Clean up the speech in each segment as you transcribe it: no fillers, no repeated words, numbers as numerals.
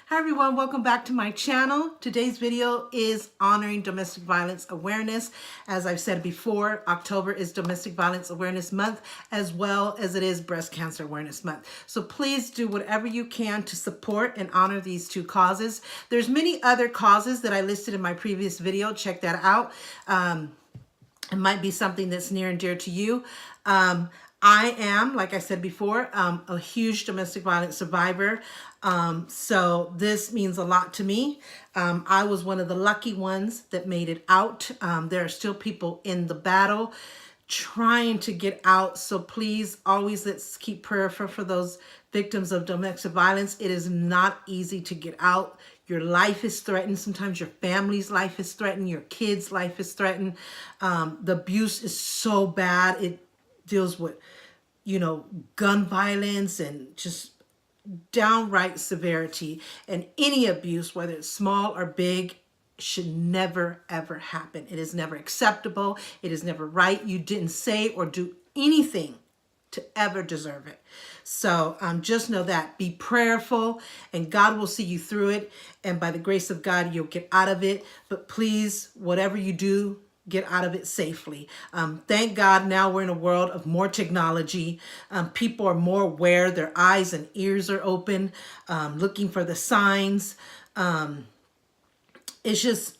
Hi everyone, welcome back to my channel. Today's video is honoring domestic violence awareness. As I've said before, October is Domestic Violence Awareness Month, as well as it is Breast Cancer Awareness Month. So please do whatever you can to support and honor these two causes. There's many other causes that I listed in my previous video. Check that out. It might be something that's near and dear to you. I am, like I said before, a huge domestic violence survivor. So this means a lot to me. I was one of the lucky ones that made it out. There are still people in the battle trying to get out. So please always let's keep prayer for those victims of domestic violence. It is not easy to get out. Your life is threatened. Sometimes your family's life is threatened. Your kids' life is threatened. The abuse is so bad. It deals with, gun violence and just downright severity. And any abuse, whether it's small or big, should never, ever happen. It is never acceptable. It is never right. You didn't say or do anything to ever deserve it. So just know that. Be prayerful and God will see you through it. And by the grace of God, you'll get out of it. But please, whatever you do, get out of it safely. Thank God now we're in a world of more technology. People are more aware. Their eyes and ears are open, looking for the signs. It's just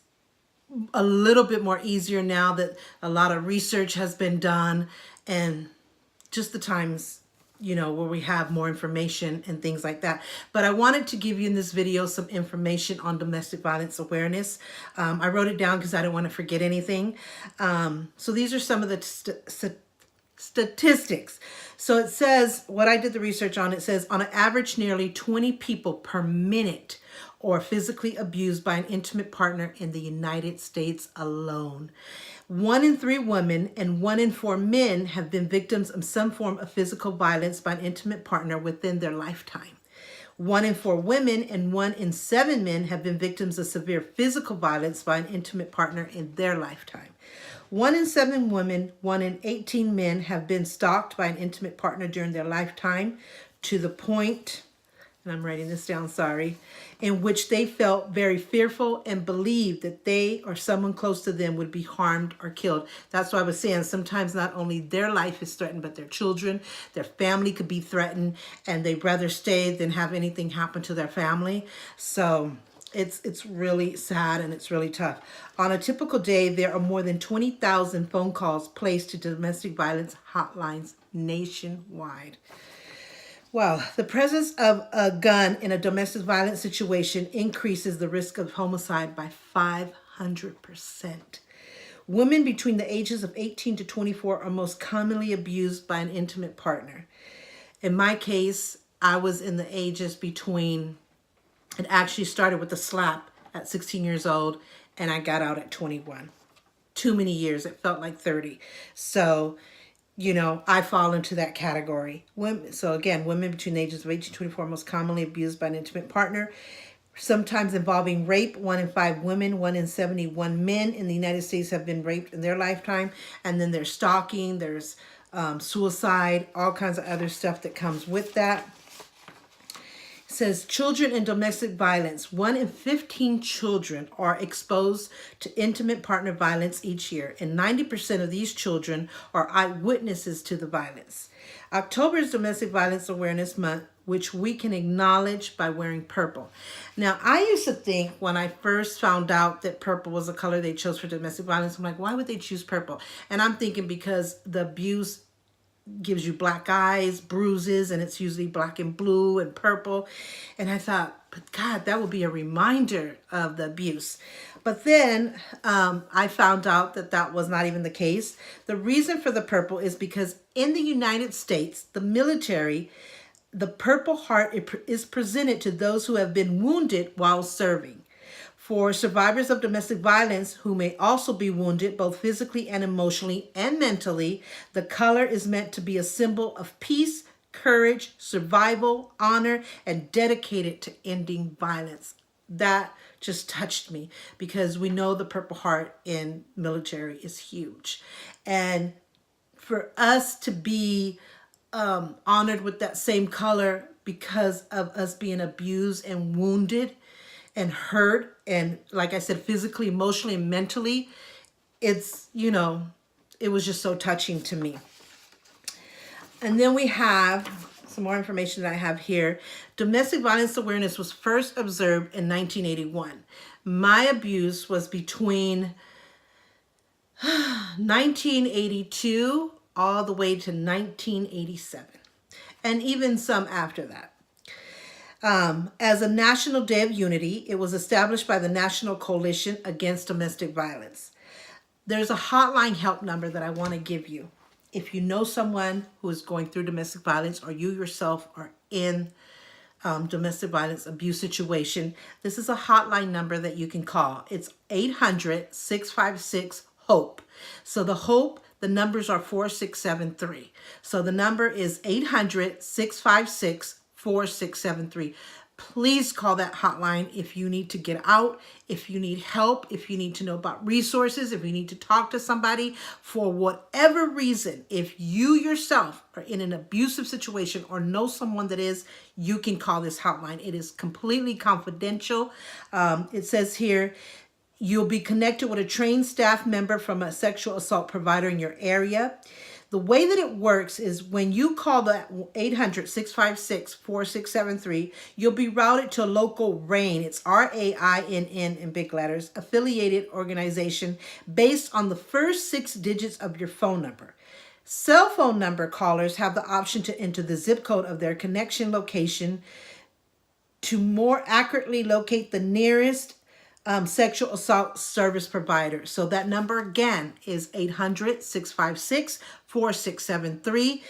a little bit more easier now that a lot of research has been done and just the times, where we have more information and things like that. But I wanted to give you in this video some information on domestic violence awareness. I wrote it down because I don't want to forget anything. So these are some of the statistics. So it says, what I did the research on, it says on an average, nearly 20 people per minute or physically abused by an intimate partner in the United States alone. 1 in 3 women and 1 in 4 men have been victims of some form of physical violence by an intimate partner within their lifetime. 1 in 4 women and 1 in 7 men have been victims of severe physical violence by an intimate partner in their lifetime. 1 in 7 women, 1 in 18 men have been stalked by an intimate partner during their lifetime to the point, and I'm writing this down, sorry, in which they felt very fearful and believed that they or someone close to them would be harmed or killed. That's why I was saying sometimes not only their life is threatened, but their children, their family could be threatened, and they'd rather stay than have anything happen to their family. So it's really sad and it's really tough. On a typical day, there are more than 20,000 phone calls placed to domestic violence hotlines nationwide. Well, the presence of a gun in a domestic violence situation increases the risk of homicide by 500%. Women between the ages of 18 to 24 are most commonly abused by an intimate partner. In my case, I was in the ages between, it actually started with a slap at 16 years old and I got out at 21. Too many years. It felt like 30. So I fall into that category. So again, women between the ages of 18 to 24 are most commonly abused by an intimate partner, sometimes involving rape. 1 in 5 women, 1 in 71 men in the United States have been raped in their lifetime. And then there's stalking, there's suicide, all kinds of other stuff that comes with that. It says children in domestic violence. 1 in 15 children are exposed to intimate partner violence each year, and 90% of these children are eyewitnesses to the violence. October is Domestic Violence Awareness Month, which we can acknowledge by wearing purple. Now, I used to think when I first found out that purple was the color they chose for domestic violence, I'm like, why would they choose purple? And I'm thinking because the abuse gives you black eyes, bruises, and it's usually black and blue and purple. And I thought, but God, that would be a reminder of the abuse. But then I found out that that was not even the case. The reason for the purple is because in the United States, the military, the Purple Heart is presented to those who have been wounded while serving. For survivors of domestic violence who may also be wounded both physically and emotionally and mentally, the color is meant to be a symbol of peace, courage, survival, honor, and dedicated to ending violence. That just touched me because we know the Purple Heart in military is huge. And for us to be honored with that same color because of us being abused and wounded and hurt, and like I said, physically, emotionally, and mentally. It's, you know, it was just so touching to me. And then we have some more information that I have here. Domestic violence awareness was first observed in 1981. My abuse was between 1982 all the way to 1987, and even some after that. As a National Day of Unity, it was established by the National Coalition Against Domestic Violence. There's a hotline help number that I want to give you. If you know someone who is going through domestic violence, or you yourself are in domestic violence abuse situation, this is a hotline number that you can call. It's 800-656-HOPE. So the numbers are 4673. So the number is 800-656-4673. Please call that hotline if you need to get out, if you need help, if you need to know about resources, if you need to talk to somebody for whatever reason. If you yourself are in an abusive situation or know someone that is, you can call this hotline. It is completely confidential. It says here, you'll be connected with a trained staff member from a sexual assault provider in your area. The way that it works is when you call the 800-656-4673, you'll be routed to a local RAINN. It's RAINN in big letters, affiliated organization based on the first 6 digits of your phone number. Cell phone number callers have the option to enter the zip code of their connection location to more accurately locate the nearest sexual assault service provider. So that number again is 800-656-4673.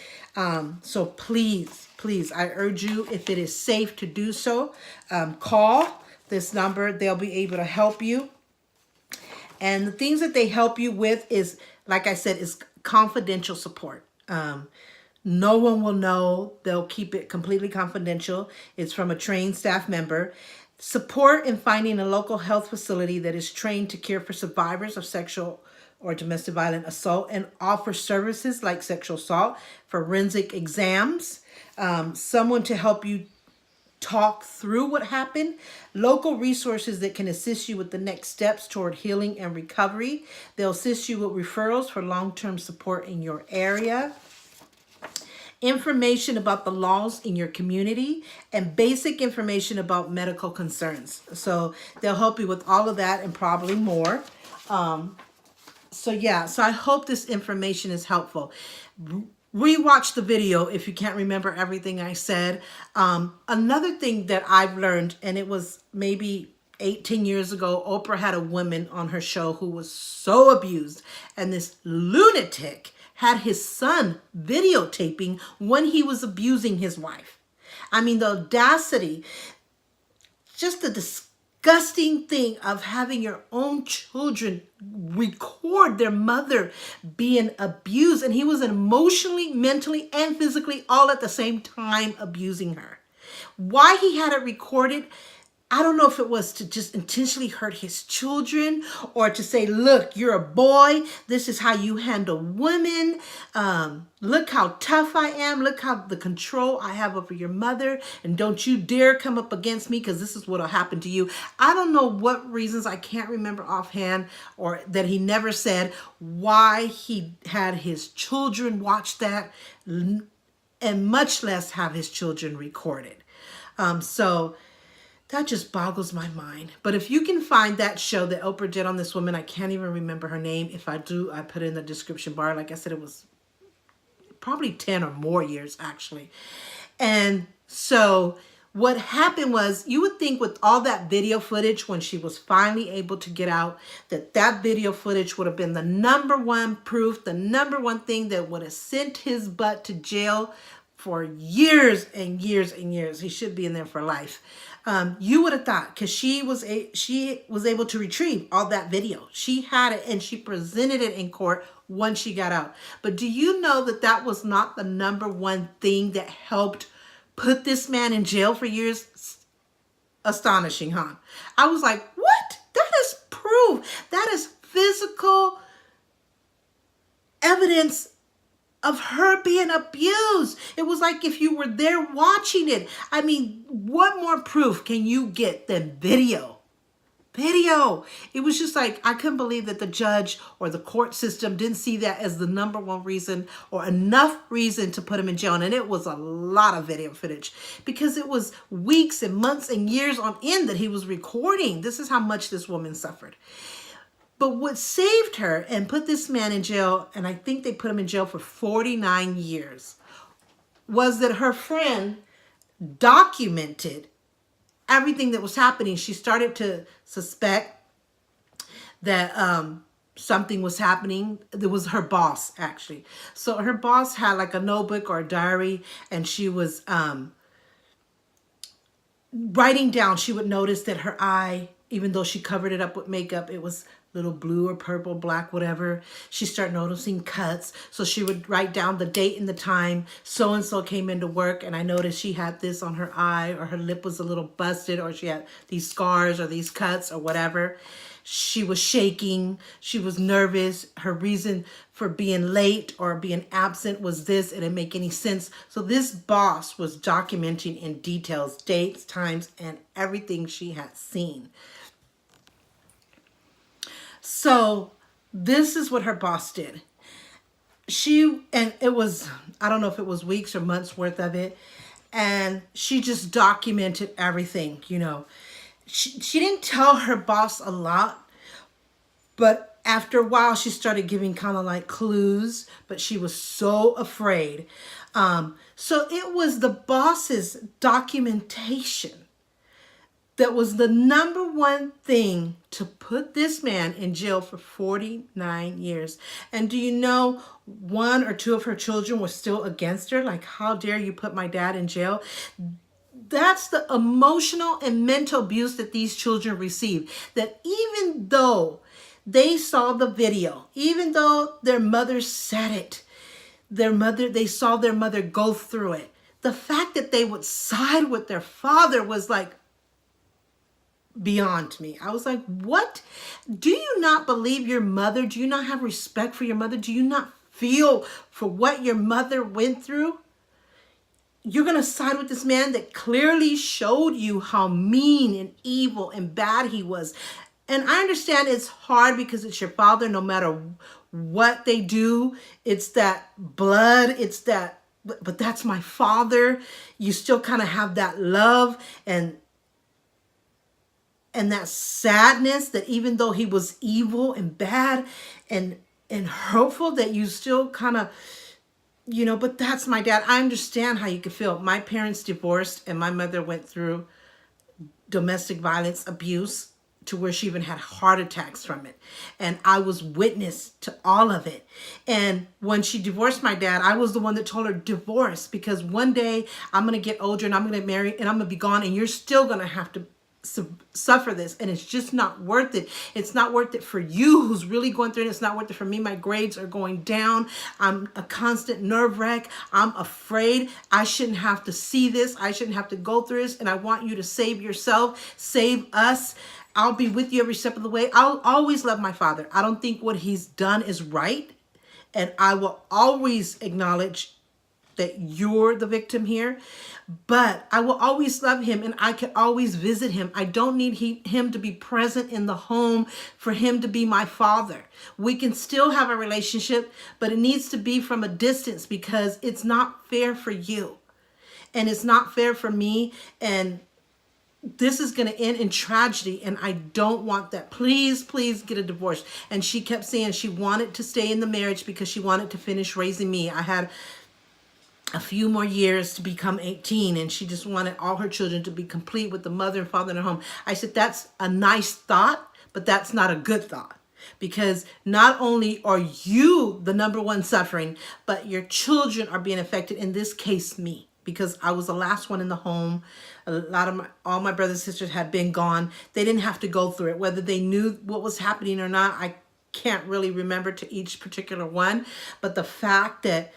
So please, I urge you, if it is safe to do so, call this number. They'll be able to help you. And the things that they help you with is, like I said, is confidential support. No one will know. They'll keep it completely confidential. It's from a trained staff member. Support in finding a local health facility that is trained to care for survivors of sexual or domestic violent assault and offer services like sexual assault, forensic exams, someone to help you talk through what happened, local resources that can assist you with the next steps toward healing and recovery. They'll assist you with referrals for long-term support in your area, information about the laws in your community, and basic information about medical concerns. So they'll help you with all of that and probably more. So I hope this information is helpful. Rewatch the video if you can't remember everything I said. Another thing that I've learned, and it was maybe 18 years ago, Oprah had a woman on her show who was so abused, and this lunatic had his son videotaping when he was abusing his wife. I mean, the audacity, just the disgusting thing of having your own children record their mother being abused. And he was emotionally, mentally, and physically all at the same time abusing her. Why he had it recorded, I don't know if it was to just intentionally hurt his children or to say, look, you're a boy. This is how you handle women. Look how tough I am. Look how the control I have over your mother. And don't you dare come up against me because this is what will happen to you. I don't know what reasons, I can't remember offhand, or that he never said why he had his children watch that, and much less have his children recorded. So that just boggles my mind. But if you can find that show that Oprah did on this woman, I can't even remember her name. If I do, I put it in the description bar. Like I said, it was probably 10 or more years, actually. And so what happened was, you would think with all that video footage, when she was finally able to get out, that video footage would have been the number one proof, the number one thing that would have sent his butt to jail for years and years and years. He should be in there for life. You would have thought, because she was able to retrieve all that video. She had it and she presented it in court once she got out. But do you know that that was not the number one thing that helped put this man in jail for years? Astonishing, huh? I was like, what? That is proof. That is physical evidence of her being abused. It was like if you were there watching it. I mean, what more proof can you get than video? Video. It was just like, I couldn't believe that the judge or the court system didn't see that as the number one reason or enough reason to put him in jail. And it was a lot of video footage because it was weeks and months and years on end that he was recording. This is how much this woman suffered. But what saved her and put this man in jail, and I think they put him in jail for 49 years, was that her friend documented everything that was happening. She started to suspect that something was happening. It was her boss, actually. So her boss had like a notebook or a diary, and she was writing down. She would notice that her eye, even though she covered it up with makeup, it was little blue or purple, black, whatever. She started noticing cuts. So she would write down the date and the time. So-and-so came into work and I noticed she had this on her eye, or her lip was a little busted, or she had these scars or these cuts or whatever. She was shaking. She was nervous. Her reason for being late or being absent was this. It didn't make any sense. So this boss was documenting in details, dates, times, and everything she had seen. So this is what her boss did. And it was, I don't know if it was weeks or months worth of it. And she just documented everything, you know. She didn't tell her boss a lot, but after a while she started giving kind of like clues, but she was so afraid. So it was the boss's documentation that was the number one thing to put this man in jail for 49 years. And do you know, one or two of her children were still against her? Like, how dare you put my dad in jail? That's the emotional and mental abuse that these children receive. That even though they saw the video, even though their mother said it, they saw their mother go through it, the fact that they would side with their father was like, beyond me. I was like, what? Do you not believe your mother? Do you not have respect for your mother? Do you not feel for what your mother went through? You're going to side with this man that clearly showed you how mean and evil and bad he was. And I understand it's hard because it's your father. No matter what they do, it's that blood, it's that, but that's my father. You still kind of have that love and that sadness that even though he was evil and bad and hurtful, that you still kind of, you know, but that's my dad. I understand how you could feel. My parents divorced and my mother went through domestic violence abuse to where she even had heart attacks from it. And I was witness to all of it. And when she divorced my dad, I was the one that told her divorce, because one day I'm going to get older and I'm going to get married and I'm going to be gone and you're still going to have to suffer this, and it's just not worth it. It's not worth it for you who's really going through it. It's not worth it for me. My grades are going down. I'm a constant nerve wreck. I'm afraid. I shouldn't have to see this. I shouldn't have to go through this, and I want you to save yourself, save us. I'll be with you every step of the way. I'll always love my father. I don't think what he's done is right, and I will always acknowledge that you're the victim here, but I will always love him and I can always visit him. I don't need him to be present in the home for him to be my father. We can still have a relationship, but it needs to be from a distance because it's not fair for you and it's not fair for me, and this is going to end in tragedy, and I don't want that. Please, please get a divorce. And she kept saying she wanted to stay in the marriage because she wanted to finish raising me. I had a few more years to become 18, and she just wanted all her children to be complete with the mother and father in their home. I said, that's a nice thought, but that's not a good thought, because not only are you the number one suffering, but your children are being affected, in this case me, because I was the last one in the home. All my brothers and sisters had been gone. They didn't have to go through it, whether they knew what was happening or not. I can't really remember to each particular one, but the fact that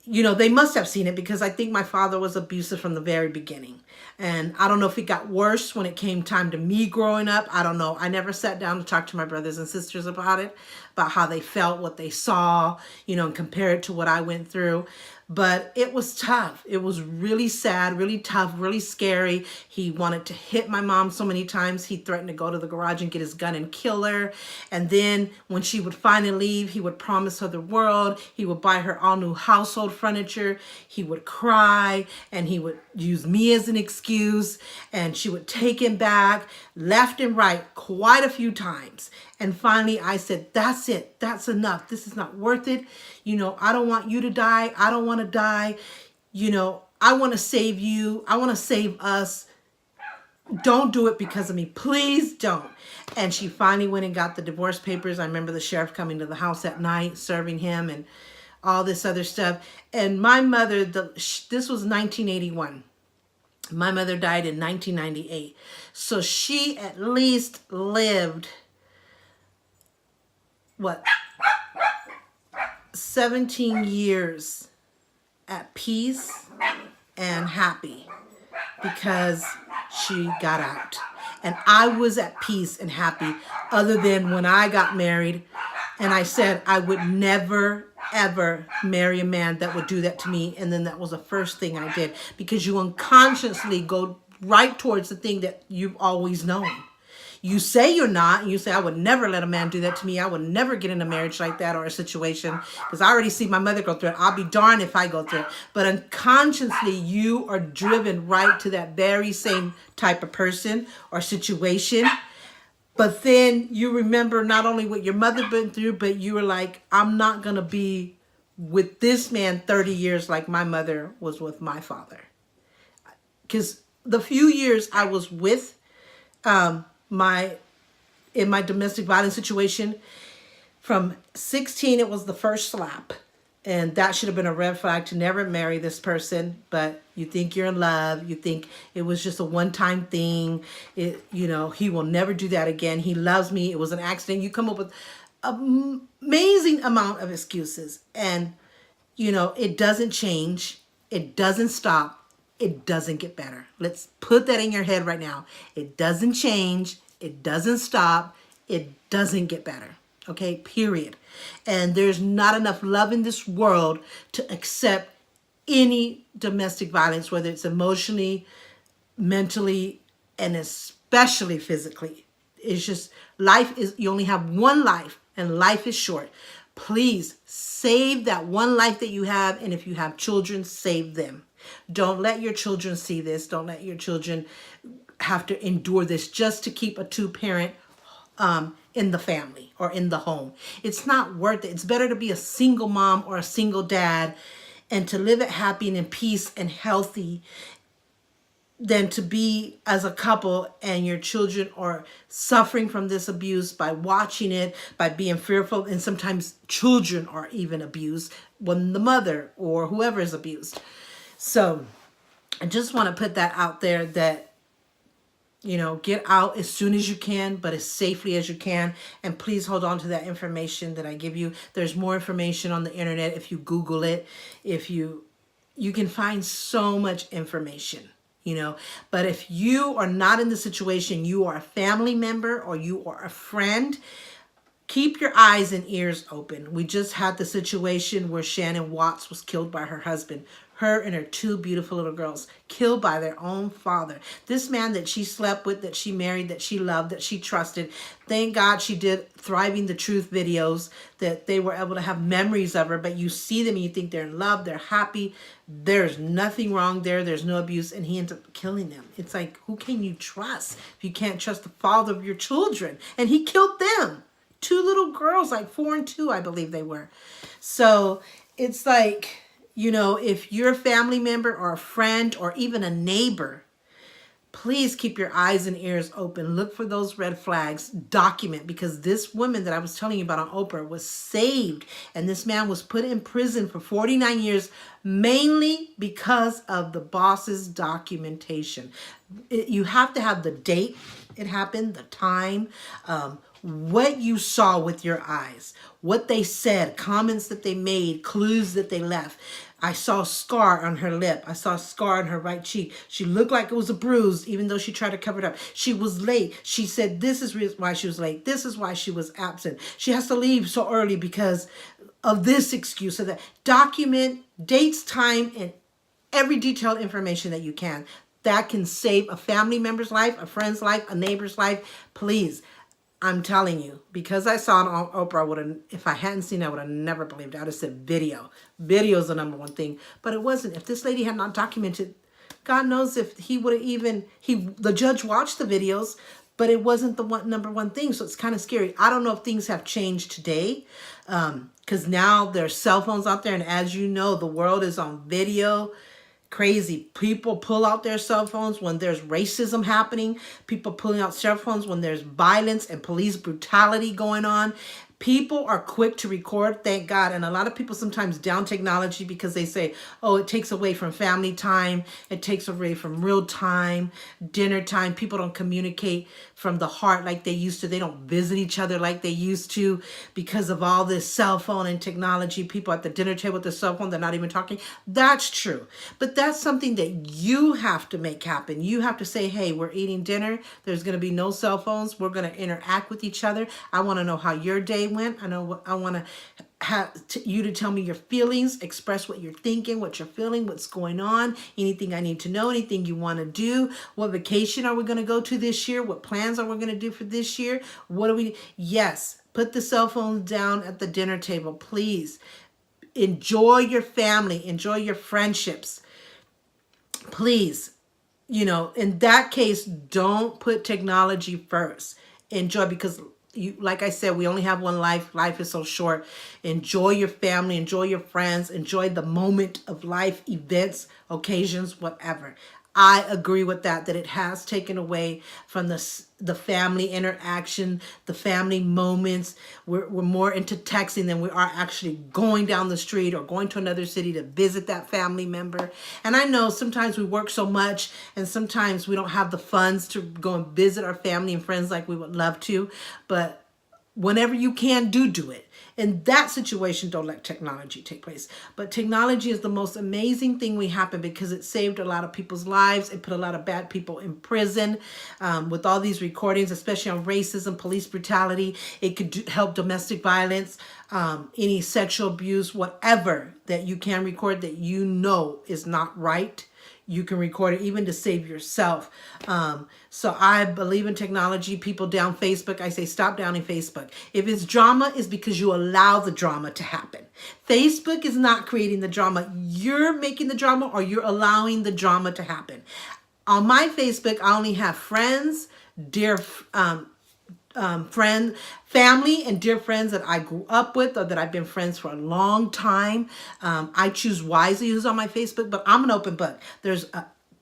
they must have seen it, because I think my father was abusive from the very beginning. And I don't know if it got worse when it came time to me growing up. I don't know. I never sat down to talk to my brothers and sisters about it, about how they felt, what they saw, and compare it to what I went through. But it was tough. It was really sad, really tough, really scary. He wanted to hit my mom so many times. He threatened to go to the garage and get his gun and kill her. And then when she would finally leave, he would promise her the world. He would buy her all new household furniture. He would cry, and he would use me as an excuse. And she would take him back left and right quite a few times. And finally I said, that's it. That's enough. This is not worth it. I don't want you to die. I don't want to die. I want to save you. I want to save us. Don't do it because of me. Please don't. And she finally went and got the divorce papers. I remember the sheriff coming to the house at night, serving him and all this other stuff. And my mother, this was 1981. My mother died in 1998. So she at least lived, 17 years at peace and happy, because she got out. And I was at peace and happy, other than when I got married and I said I would never, ever marry a man that would do that to me. And then that was the first thing I did, because you unconsciously go right towards the thing that you've always known. You say you're not. You say, I would never let a man do that to me. I would never get in a marriage like that or a situation, because I already see my mother go through it. I'll be darned if I go through it. But unconsciously, you are driven right to that very same type of person or situation. But then you remember not only what your mother been through, but you were like, I'm not going to be with this man 30 years like my mother was with my father. Because the few years I was with in my domestic violence situation, from 16, it was the first slap. And that should have been a red flag to never marry this person. But you think you're in love. You think it was just a one-time thing. He will never do that again. He loves me. It was an accident. You come up with an amazing amount of excuses. And, it doesn't change. It doesn't stop. It doesn't get better. Let's put that in your head right now. It doesn't change. It doesn't stop. It doesn't get better. Okay, period. And there's not enough love in this world to accept any domestic violence, whether it's emotionally, mentally, and especially physically. It's just, you only have one life, and life is short. Please save that one life that you have. And if you have children, save them. Don't let your children see this. Don't let your children have to endure this just to keep a two-parent in the family or in the home. It's not worth it. It's better to be a single mom or a single dad and to live it happy and in peace and healthy than to be as a couple and your children are suffering from this abuse by watching it, by being fearful. And sometimes children are even abused when the mother or whoever is abused. So I just want to put that out there that, get out as soon as you can, but as safely as you can. And please hold on to that information that I give you. There's more information on the internet. If you Google it, you can find so much information, But if you are not in the situation, you are a family member or you are a friend, keep your eyes and ears open. We just had the situation where Shannon Watts was killed by her husband. Her and her two beautiful little girls killed by their own father. This man that she slept with, that she married, that she loved, that she trusted. Thank God she did Thriving the Truth videos, that they were able to have memories of her. But you see them and you think they're in love, they're happy. There's nothing wrong there. There's no abuse. And he ends up killing them. It's like, who can you trust if you can't trust the father of your children? And he killed them. Two little girls, like 4 and 2, I believe they were. So it's like, if you're a family member or a friend or even a neighbor, please keep your eyes and ears open. Look for those red flags. Document, because this woman that I was telling you about on Oprah was saved. And this man was put in prison for 49 years, mainly because of the boss's documentation. You have to have the date it happened, the time, what you saw with your eyes, what they said, comments that they made, clues that they left. I saw a scar on her lip. I saw a scar on her right cheek. She looked like it was a bruise, even though she tried to cover it up. She was late. She said this is why she was late. This is why she was absent. She has to leave so early because of this excuse or that. Document dates, time, and every detailed information that you can. That can save a family member's life, a friend's life, a neighbor's life. Please. I'm telling you, because I saw it on Oprah, if I hadn't seen it, I would have never believed it. I would have said video. Video is the number one thing. But it wasn't. If this lady had not documented, God knows if he would have the judge watched the videos, but it wasn't the number one thing. So it's kind of scary. I don't know if things have changed today, because now there's cell phones out there. And as you know, the world is on video. Crazy. People pull out their cell phones when there's racism happening. People pulling out cell phones when there's violence and police brutality going on. People are quick to record, thank God. And a lot of people sometimes down technology because they say, oh, it takes away from family time. It takes away from real time, dinner time. People don't communicate from the heart like they used to. They don't visit each other like they used to because of all this cell phone and technology. People at the dinner table with the cell phone, they're not even talking. That's true. But that's something that you have to make happen. You have to say, hey, we're eating dinner. There's going to be no cell phones. We're going to interact with each other. I want to know how your day went. I want to have you to tell me your feelings, express what you're thinking, what you're feeling, what's going on, anything I need to know, anything you want to do. What vacation are we going to go to this year? What plans are we going to do for this year? Yes, put the cell phone down at the dinner table, please. Enjoy your family, enjoy your friendships. Please, in that case, don't put technology first. Enjoy, because like I said, we only have one life. Life is so short. Enjoy your family, enjoy your friends, enjoy the moment of life, events, occasions, whatever. I agree with that it has taken away from the family interaction, the family moments. We're more into texting than we are actually going down the street or going to another city to visit that family member. And I know sometimes we work so much and sometimes we don't have the funds to go and visit our family and friends like we would love to. But whenever you can, do it. In that situation, don't let technology take place. But technology is the most amazing thing we happen because it saved a lot of people's lives. It put a lot of bad people in prison with all these recordings, especially on racism, police brutality. It could help domestic violence, any sexual abuse, whatever that you can record that is not right. You can record it even to save yourself. So I believe in technology. People down Facebook, I say stop downing Facebook. If it's drama, it's because you allow the drama to happen. Facebook is not creating the drama. You're making the drama or you're allowing the drama to happen. On my Facebook, I only have friends, dear family and dear friends that I grew up with or that I've been friends for a long time. I choose wisely who's on my Facebook, but I'm an open book. There's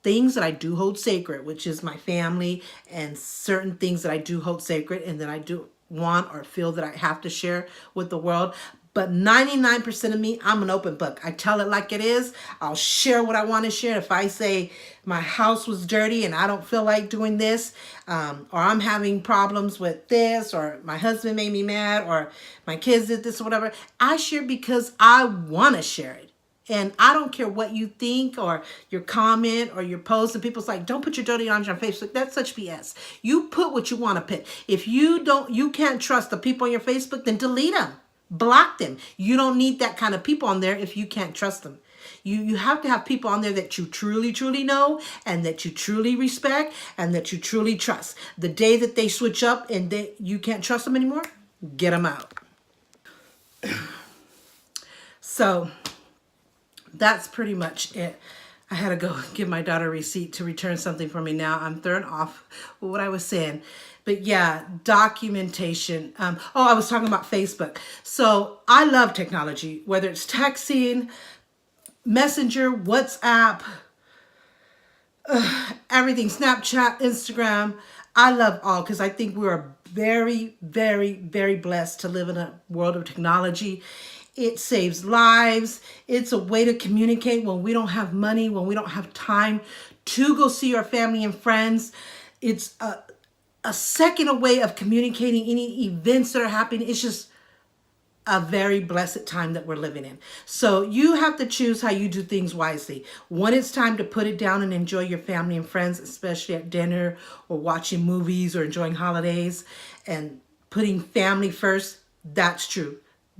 things that I do hold sacred, which is my family, and certain things that I do hold sacred and that I do want or feel that I have to share with the world. But 99% of me, I'm an open book. I tell it like it is. I'll share what I want to share. If I say my house was dirty and I don't feel like doing this, or I'm having problems with this, or my husband made me mad, or my kids did this or whatever, I share because I want to share it. And I don't care what you think or your comment or your post. And people's like, don't put your dirty laundry on Facebook. That's such BS. You put what you want to put. If you can't trust the people on your Facebook, then delete them. Block them. You don't need that kind of people on there if you can't trust them. You have to have people on there that you truly, truly know and that you truly respect and that you truly trust. The day that they switch up and you can't trust them anymore, get them out. So that's pretty much it. I had to go give my daughter a receipt to return something for me now. I'm thrown off with what I was saying. But yeah, documentation. I was talking about Facebook. So I love technology, whether it's texting, Messenger, WhatsApp, everything, Snapchat, Instagram. I love all because I think we are very, very, very blessed to live in a world of technology. It saves lives. It's a way to communicate when we don't have money, when we don't have time to go see our family and friends. It's a second way of communicating any events that are happening. It's just a very blessed time that we're living in. So you have to choose how you do things wisely. When it's time to put it down and enjoy your family and friends, especially at dinner or watching movies or enjoying holidays and putting family first, that's true.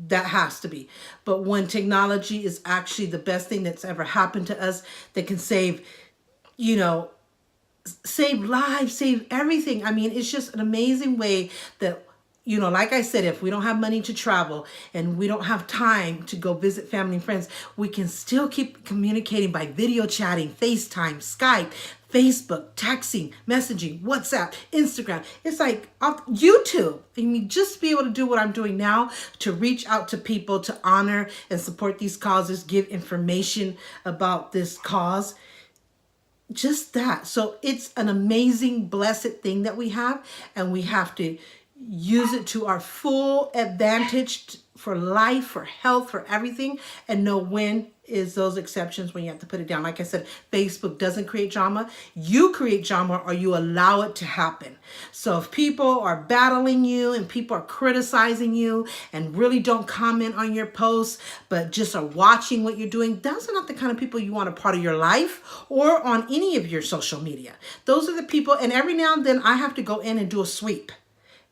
That has to be. But when technology is actually the best thing that's ever happened to us, that can save, you know, save lives, save everything. I mean, it's just an amazing way that, you know, like I said, if we don't have money to travel and we don't have time to go visit family and friends, we can still keep communicating by video chatting, FaceTime, Skype, Facebook, texting, messaging, WhatsApp, Instagram. It's like off YouTube. I mean, just be able to do what I'm doing now, to reach out to people, to honor and support these causes, give information about this cause. Just that. So it's an amazing, blessed thing that we have, and we have to use it to our full advantage for life, for health, for everything, and know when is those exceptions when you have to put it down. Like I said, Facebook doesn't create drama. You create drama, or you allow it to happen. So if people are battling you and people are criticizing you and really don't comment on your posts, but just are watching what you're doing, those are not the kind of people you want a part of your life or on any of your social media. Those are the people, and every now and then I have to go in and do a sweep.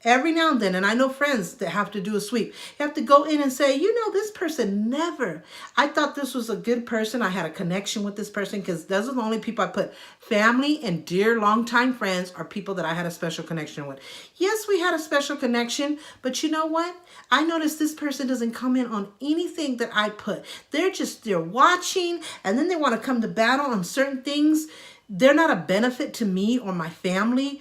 Every now and then, and I know friends that have to do a sweep. You have to go in and say, you know, this person never, I thought this was a good person. I had a connection with this person, because those are the only people I put. Family and dear longtime friends are people that I had a special connection with. Yes, we had a special connection, but you know what? I noticed this person doesn't comment on anything that I put. They're watching, and then they want to come to battle on certain things. They're not a benefit to me or my family.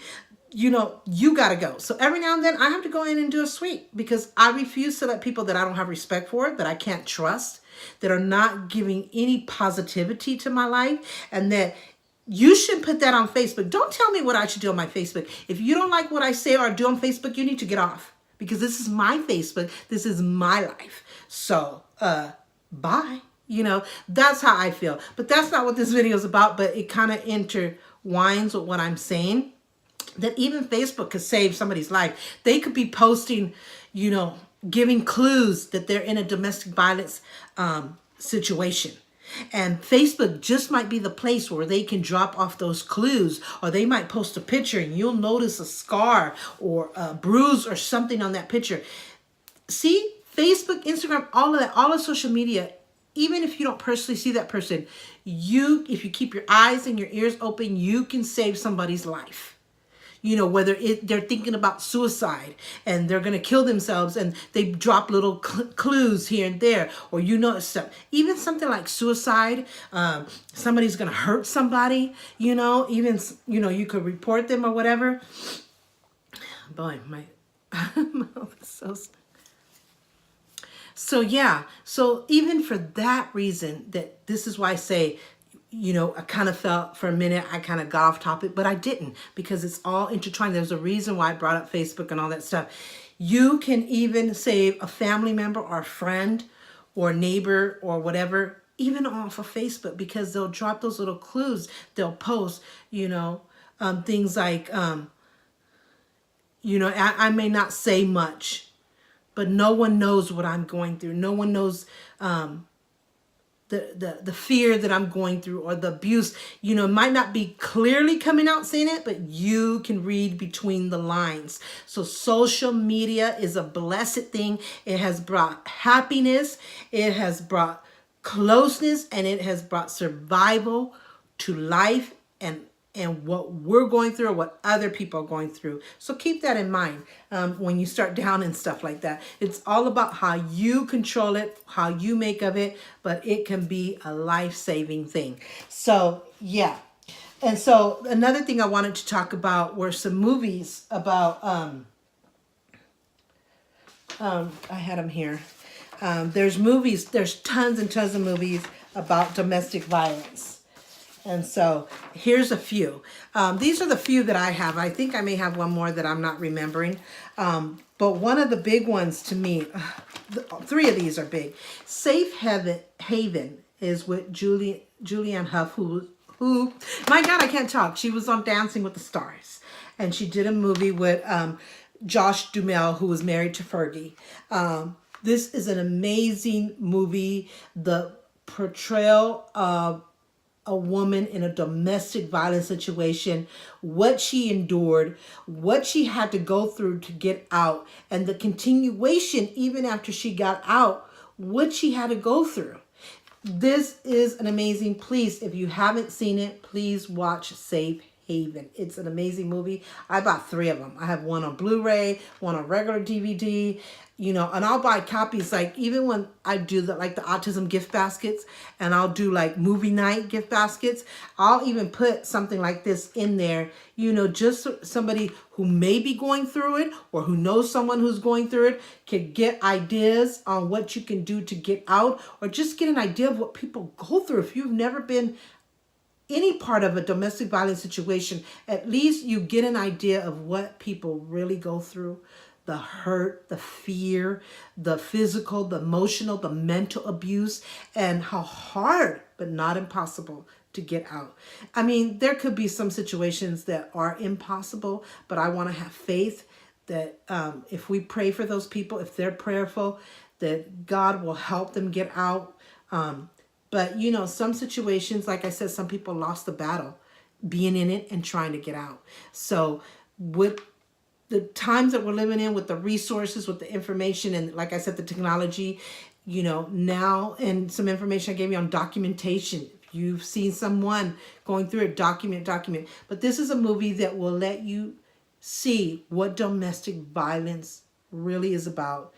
You know, you got to go. So every now and then I have to go in and do a sweep, because I refuse to let people that I don't have respect for, that I can't trust, that are not giving any positivity to my life, and that you shouldn't put that on Facebook. Don't tell me what I should do on my Facebook. If you don't like what I say or do on Facebook, you need to get off, because this is my Facebook. This is my life. So, bye. You know, that's how I feel. But that's not what this video is about, but it kind of intertwines with what I'm saying. That even Facebook could save somebody's life. They could be posting, you know, giving clues that they're in a domestic violence situation. And Facebook just might be the place where they can drop off those clues, or they might post a picture and you'll notice a scar or a bruise or something on that picture. See, Facebook, Instagram, all of that, all of social media, even if you don't personally see that person, if you keep your eyes and your ears open, you can save somebody's life. You know, whether they're thinking about suicide and they're going to kill themselves, and they drop little clues here and there, or you know, stuff. Even something like suicide, somebody's going to hurt somebody, you know, even, you know, you could report them or whatever. Boy, my mouth is so stuck. So yeah, so even for that reason, that this is why I say, you know, I kind of felt for a minute, I kind of got off topic, but I didn't, because it's all intertwined. There's a reason why I brought up Facebook and all that stuff. You can even save a family member or a friend or neighbor or whatever, even off of Facebook, because they'll drop those little clues. They'll post, you know, things like, you know, I may not say much, but no one knows what I'm going through. No one knows, the fear that I'm going through, or the abuse. You know, it might not be clearly coming out saying it, but you can read between the lines. So social media is a blessed thing. It has brought happiness, it has brought closeness, and it has brought survival to life and what we're going through, or what other people are going through. So keep that in mind when you start down and stuff like that. It's all about how you control it, how you make of it, but it can be a life-saving thing. So yeah. And so another thing I wanted to talk about were some movies about, I had them here. There's tons and tons of movies about domestic violence. And so here's a few. These are the few that I have. I think I may have one more that I'm not remembering. But one of the big ones to me, three of these are big. Safe Haven is with Julianne Hough, who, my God, I can't talk. She was on Dancing with the Stars. And she did a movie with Josh Duhamel, who was married to Fergie. This is an amazing movie. The portrayal of a woman in a domestic violence situation, what she endured, what she had to go through to get out, and the continuation even after she got out, what she had to go through. This is an amazing. Please, if you haven't seen it, please watch Safe Haven. It's an amazing movie. I bought 3 of them. I have one on Blu-ray, one on regular DVD, and I'll buy copies, like even when I do the autism gift baskets, and I'll do like movie night gift baskets, I'll even put something like this in there, just so somebody who may be going through it or who knows someone who's going through it can get ideas on what you can do to get out, or just get an idea of what people go through. If you've never been any part of a domestic violence situation, at least you get an idea of what people really go through. The hurt, the fear, the physical, the emotional, the mental abuse, and how hard, but not impossible, to get out. I mean, there could be some situations that are impossible, but I want to have faith that if we pray for those people, if they're prayerful, that God will help them get out. But, some situations, like I said, some people lost the battle being in it and trying to get out. So with the times that we're living in, with the resources, with the information, and like I said, the technology, now, and some information I gave you on documentation. If you've seen someone going through it, document. But this is a movie that will let you see what domestic violence really is about,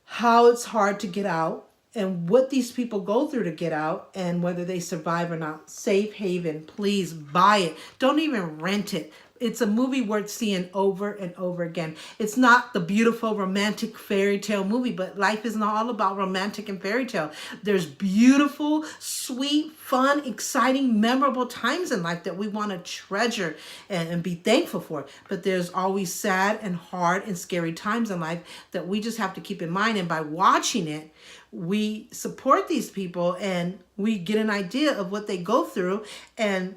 how it's hard to get out, and what these people go through to get out, and whether they survive or not. Safe Haven, please buy it. Don't even rent it. It's a movie worth seeing over and over again. It's not the beautiful romantic fairy tale movie, but life is not all about romantic and fairy tale. There's beautiful, sweet, fun, exciting, memorable times in life that we want to treasure and be thankful for. But there's always sad and hard and scary times in life that we just have to keep in mind. And by watching it, we support these people and we get an idea of what they go through, and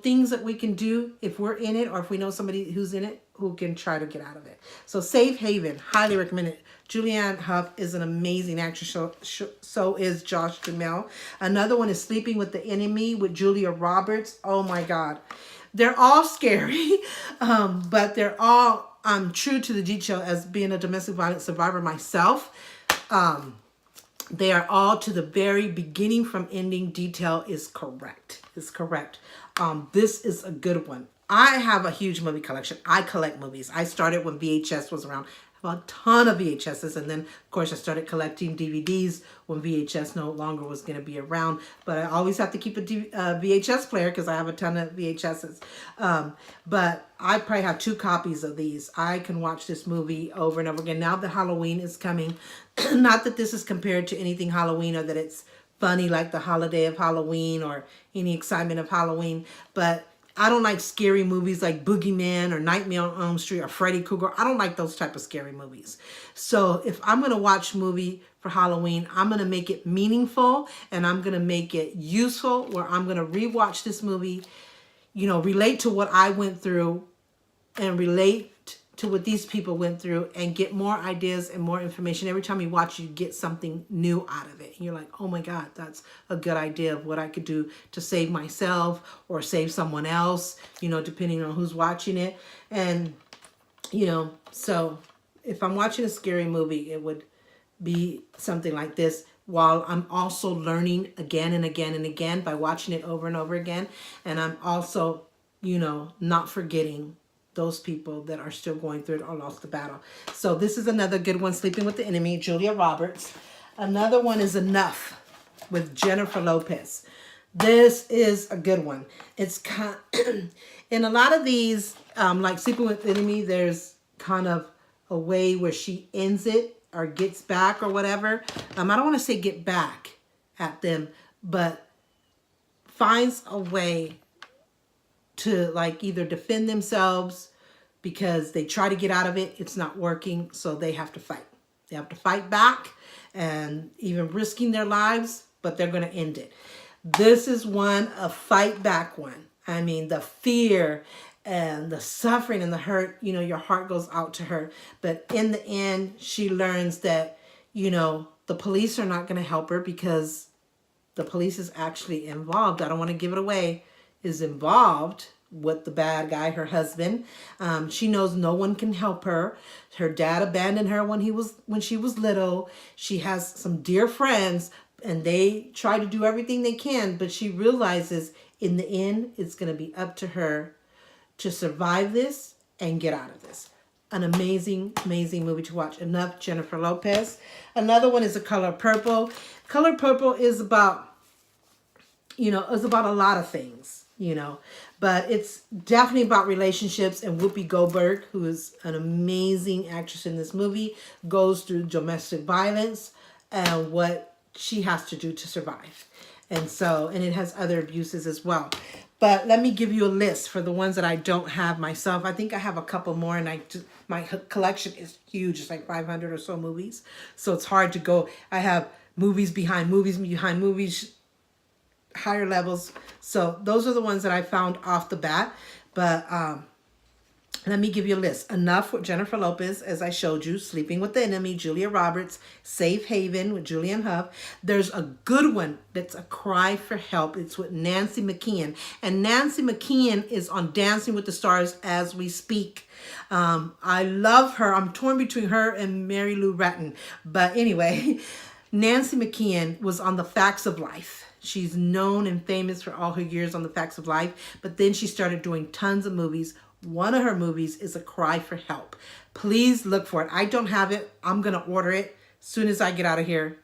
things that we can do if we're in it, or if we know somebody who's in it who can try to get out of it. So Safe Haven, highly recommend it. Julianne Hough is an amazing actress. So is Josh Duhamel. Another one is Sleeping with the Enemy with Julia Roberts. Oh my God. They're all scary, but they're all true to the detail. As being a domestic violence survivor myself, they are all to the very beginning from ending. Detail is correct. This is a good one. I have a huge movie collection. I collect movies. I started when VHS was around. I have a ton of VHSs. And then, of course, I started collecting DVDs when VHS no longer was going to be around. But I always have to keep a VHS player because I have a ton of VHSs. But I probably have 2 copies of these. I can watch this movie over and over again. Now that Halloween is coming, not that this is compared to anything Halloween or that it's funny like the holiday of Halloween or any excitement of Halloween, but I don't like scary movies like Boogeyman or Nightmare on Elm Street or Freddy Krueger. I don't like those type of scary movies. So if I'm going to watch a movie for Halloween, I'm going to make it meaningful, and I'm going to make it useful, where I'm going to rewatch this movie, relate to what I went through and relate to what these people went through, and get more ideas and more information. Every time you watch, you get something new out of it. And you're like, oh my God, that's a good idea of what I could do to save myself or save someone else, depending on who's watching it. And, so if I'm watching a scary movie, it would be something like this, while I'm also learning again and again and again by watching it over and over again. And I'm also, not forgetting those people that are still going through it or lost the battle. So this is another good one, Sleeping with the Enemy, Julia Roberts. Another one is Enough with Jennifer Lopez. This is a good one. It's in a lot of these, like Sleeping with the Enemy, there's kind of a way where she ends it or gets back or whatever. I don't want to say get back at them, but finds a way to either defend themselves because they try to get out of it. It's not working. So they have to fight. They have to fight back, and even risking their lives, but they're going to end it. This is a fight back one. I mean, the fear and the suffering and the hurt, your heart goes out to her. But in the end, she learns that, you know, the police are not going to help her because the police is actually involved. I don't want to give it away. Is involved with the bad guy, her husband. She knows no one can help her. Her dad abandoned her when she was little. She has some dear friends, and they try to do everything they can, but she realizes in the end it's going to be up to her to survive this and get out of this. An amazing, amazing movie to watch. Enough Jennifer Lopez. Another one is The Color Purple. Color Purple is about, you know, it's about a lot of things, you know, but it's definitely about relationships. And Whoopi Goldberg, who is an amazing actress in this movie, goes through domestic violence and what she has to do to survive. And it has other abuses as well. But let me give you a list for the ones that I don't have myself. I think I have a couple more, and my collection is huge. It's like 500 or so movies. So it's hard to go. I have movies behind movies, higher levels. So those are the ones that I found off the bat. But let me give you a list. Enough with Jennifer Lopez, as I showed you. Sleeping with the Enemy, Julia Roberts. Safe Haven with Julianne Hough. There's a good one that's a cry for help. It's with Nancy McKeon. And Nancy McKeon is on Dancing with the Stars as we speak. I love her. I'm torn between her and Mary Lou Retton. But anyway, Nancy McKeon was on The Facts of Life. She's known and famous for all her years on The Facts of Life. But then she started doing tons of movies. One of her movies is A Cry for Help. Please look for it. I don't have it. I'm going to order it. As soon as I get out of here,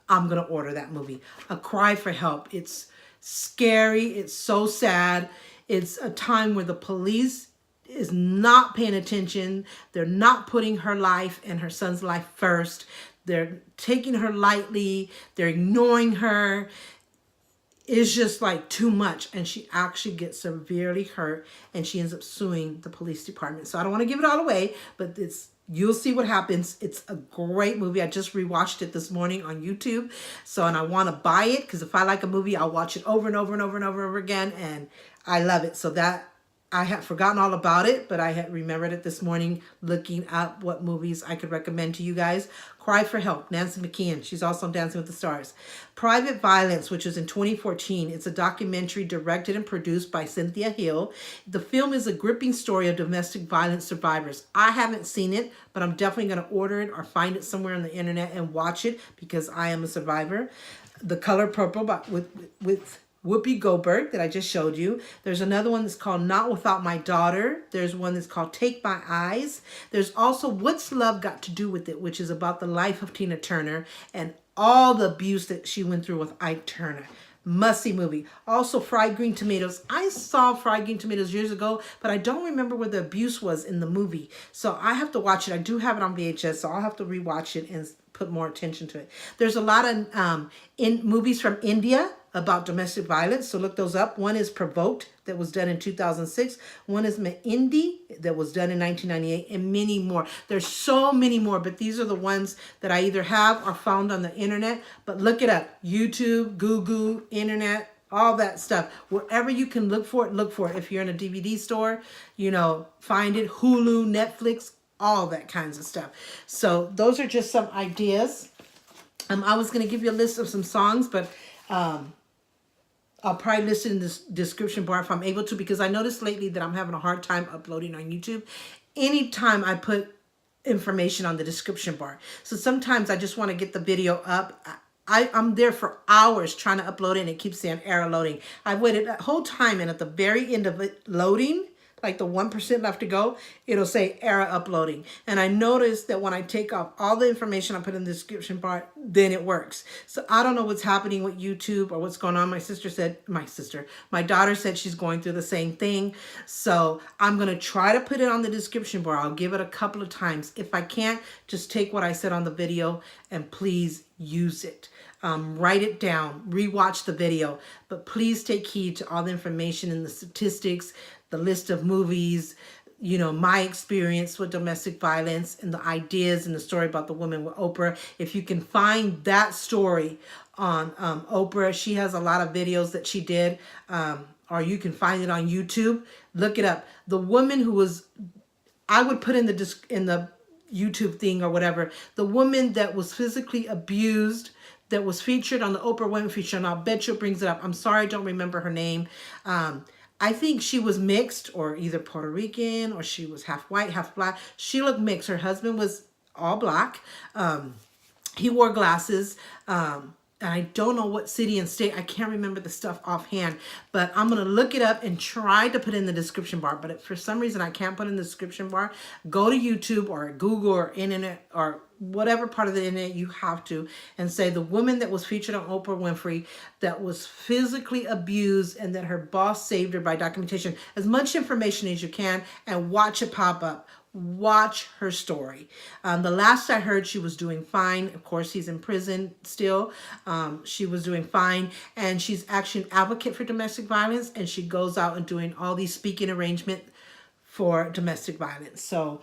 I'm going to order that movie. A Cry for Help. It's scary. It's so sad. It's a time where the police is not paying attention. They're not putting her life and her son's life first. They're taking her lightly. They're ignoring her. It's just like too much, and she actually gets severely hurt, and she ends up suing the police department. So I don't want to give it all away, but you'll see what happens. It's a great movie. I just rewatched it this morning on YouTube. And I want to buy it because if I like a movie, I'll watch it over and over and over and over again, and I love it. So that I had forgotten all about it, but I had remembered it this morning looking up what movies I could recommend to you guys. Cry for Help, Nancy McKeon. She's also on Dancing with the Stars. Private Violence, which was in 2014. It's a documentary directed and produced by Cynthia Hill. The film is a gripping story of domestic violence survivors. I haven't seen it, but I'm definitely going to order it or find it somewhere on the internet and watch it because I am a survivor. The Color Purple with Whoopi Goldberg that I just showed you. There's another one that's called Not Without My Daughter. There's one that's called Take My Eyes. There's also What's Love Got to Do with It, which is about the life of Tina Turner and all the abuse that she went through with Ike Turner. Must-see movie. Also, Fried Green Tomatoes. I saw Fried Green Tomatoes years ago, but I don't remember where the abuse was in the movie. So I have to watch it. I do have it on VHS, so I'll have to rewatch it and put more attention to it. There's a lot of movies from India about domestic violence, so look those up. One is Provoked, that was done in 2006. One is Meindi, that was done in 1998, and many more. There's so many more, but these are the ones that I either have or found on the internet. But look it up. YouTube, Google, internet, all that stuff. Wherever you can look for it, look for it. If you're in a DVD store, find it. Hulu, Netflix, all that kinds of stuff. So those are just some ideas. I was going to give you a list of some songs, but I'll probably list it in this description bar if I'm able to, because I noticed lately that I'm having a hard time uploading on YouTube anytime I put information on the description bar. So sometimes I just want to get the video up. I'm there for hours trying to upload it, and it keeps saying error loading. I've waited that whole time, and at the very end of it loading, like the 1% left to go, it'll say error uploading. And I noticed that when I take off all the information I put in the description bar, then it works. So I don't know what's happening with YouTube or what's going on. My daughter said she's going through the same thing. So I'm going to try to put it on the description bar. I'll give it a couple of times. If I can't, just take what I said on the video and please use it. Write it down, rewatch the video, but please take heed to all the information and the statistics, the list of movies, my experience with domestic violence and the ideas and the story about the woman with Oprah. If you can find that story on Oprah, she has a lot of videos that she did, or you can find it on YouTube. Look it up. The woman who was, I would put in the YouTube thing or whatever. The woman that was physically abused, that was featured on the Oprah Winfrey Show, and I'll bet you it brings it up. I'm sorry, I don't remember her name. I think she was mixed, or either Puerto Rican, or she was half white, half black. She looked mixed. Her husband was all black. He wore glasses. And I don't know what city and state. I can't remember the stuff offhand, but I'm going to look it up and try to put it in the description bar. But if for some reason I can't put it in the description bar, go to YouTube or Google or internet or whatever part of the internet you have to, and say the woman that was featured on Oprah Winfrey that was physically abused and that her boss saved her by documentation. As much information as you can, and watch it pop up. Watch her story. The last I heard, she was doing fine. Of course, he's in prison still. She was doing fine, and she's actually an advocate for domestic violence, and she goes out and doing all these speaking arrangements for domestic violence. So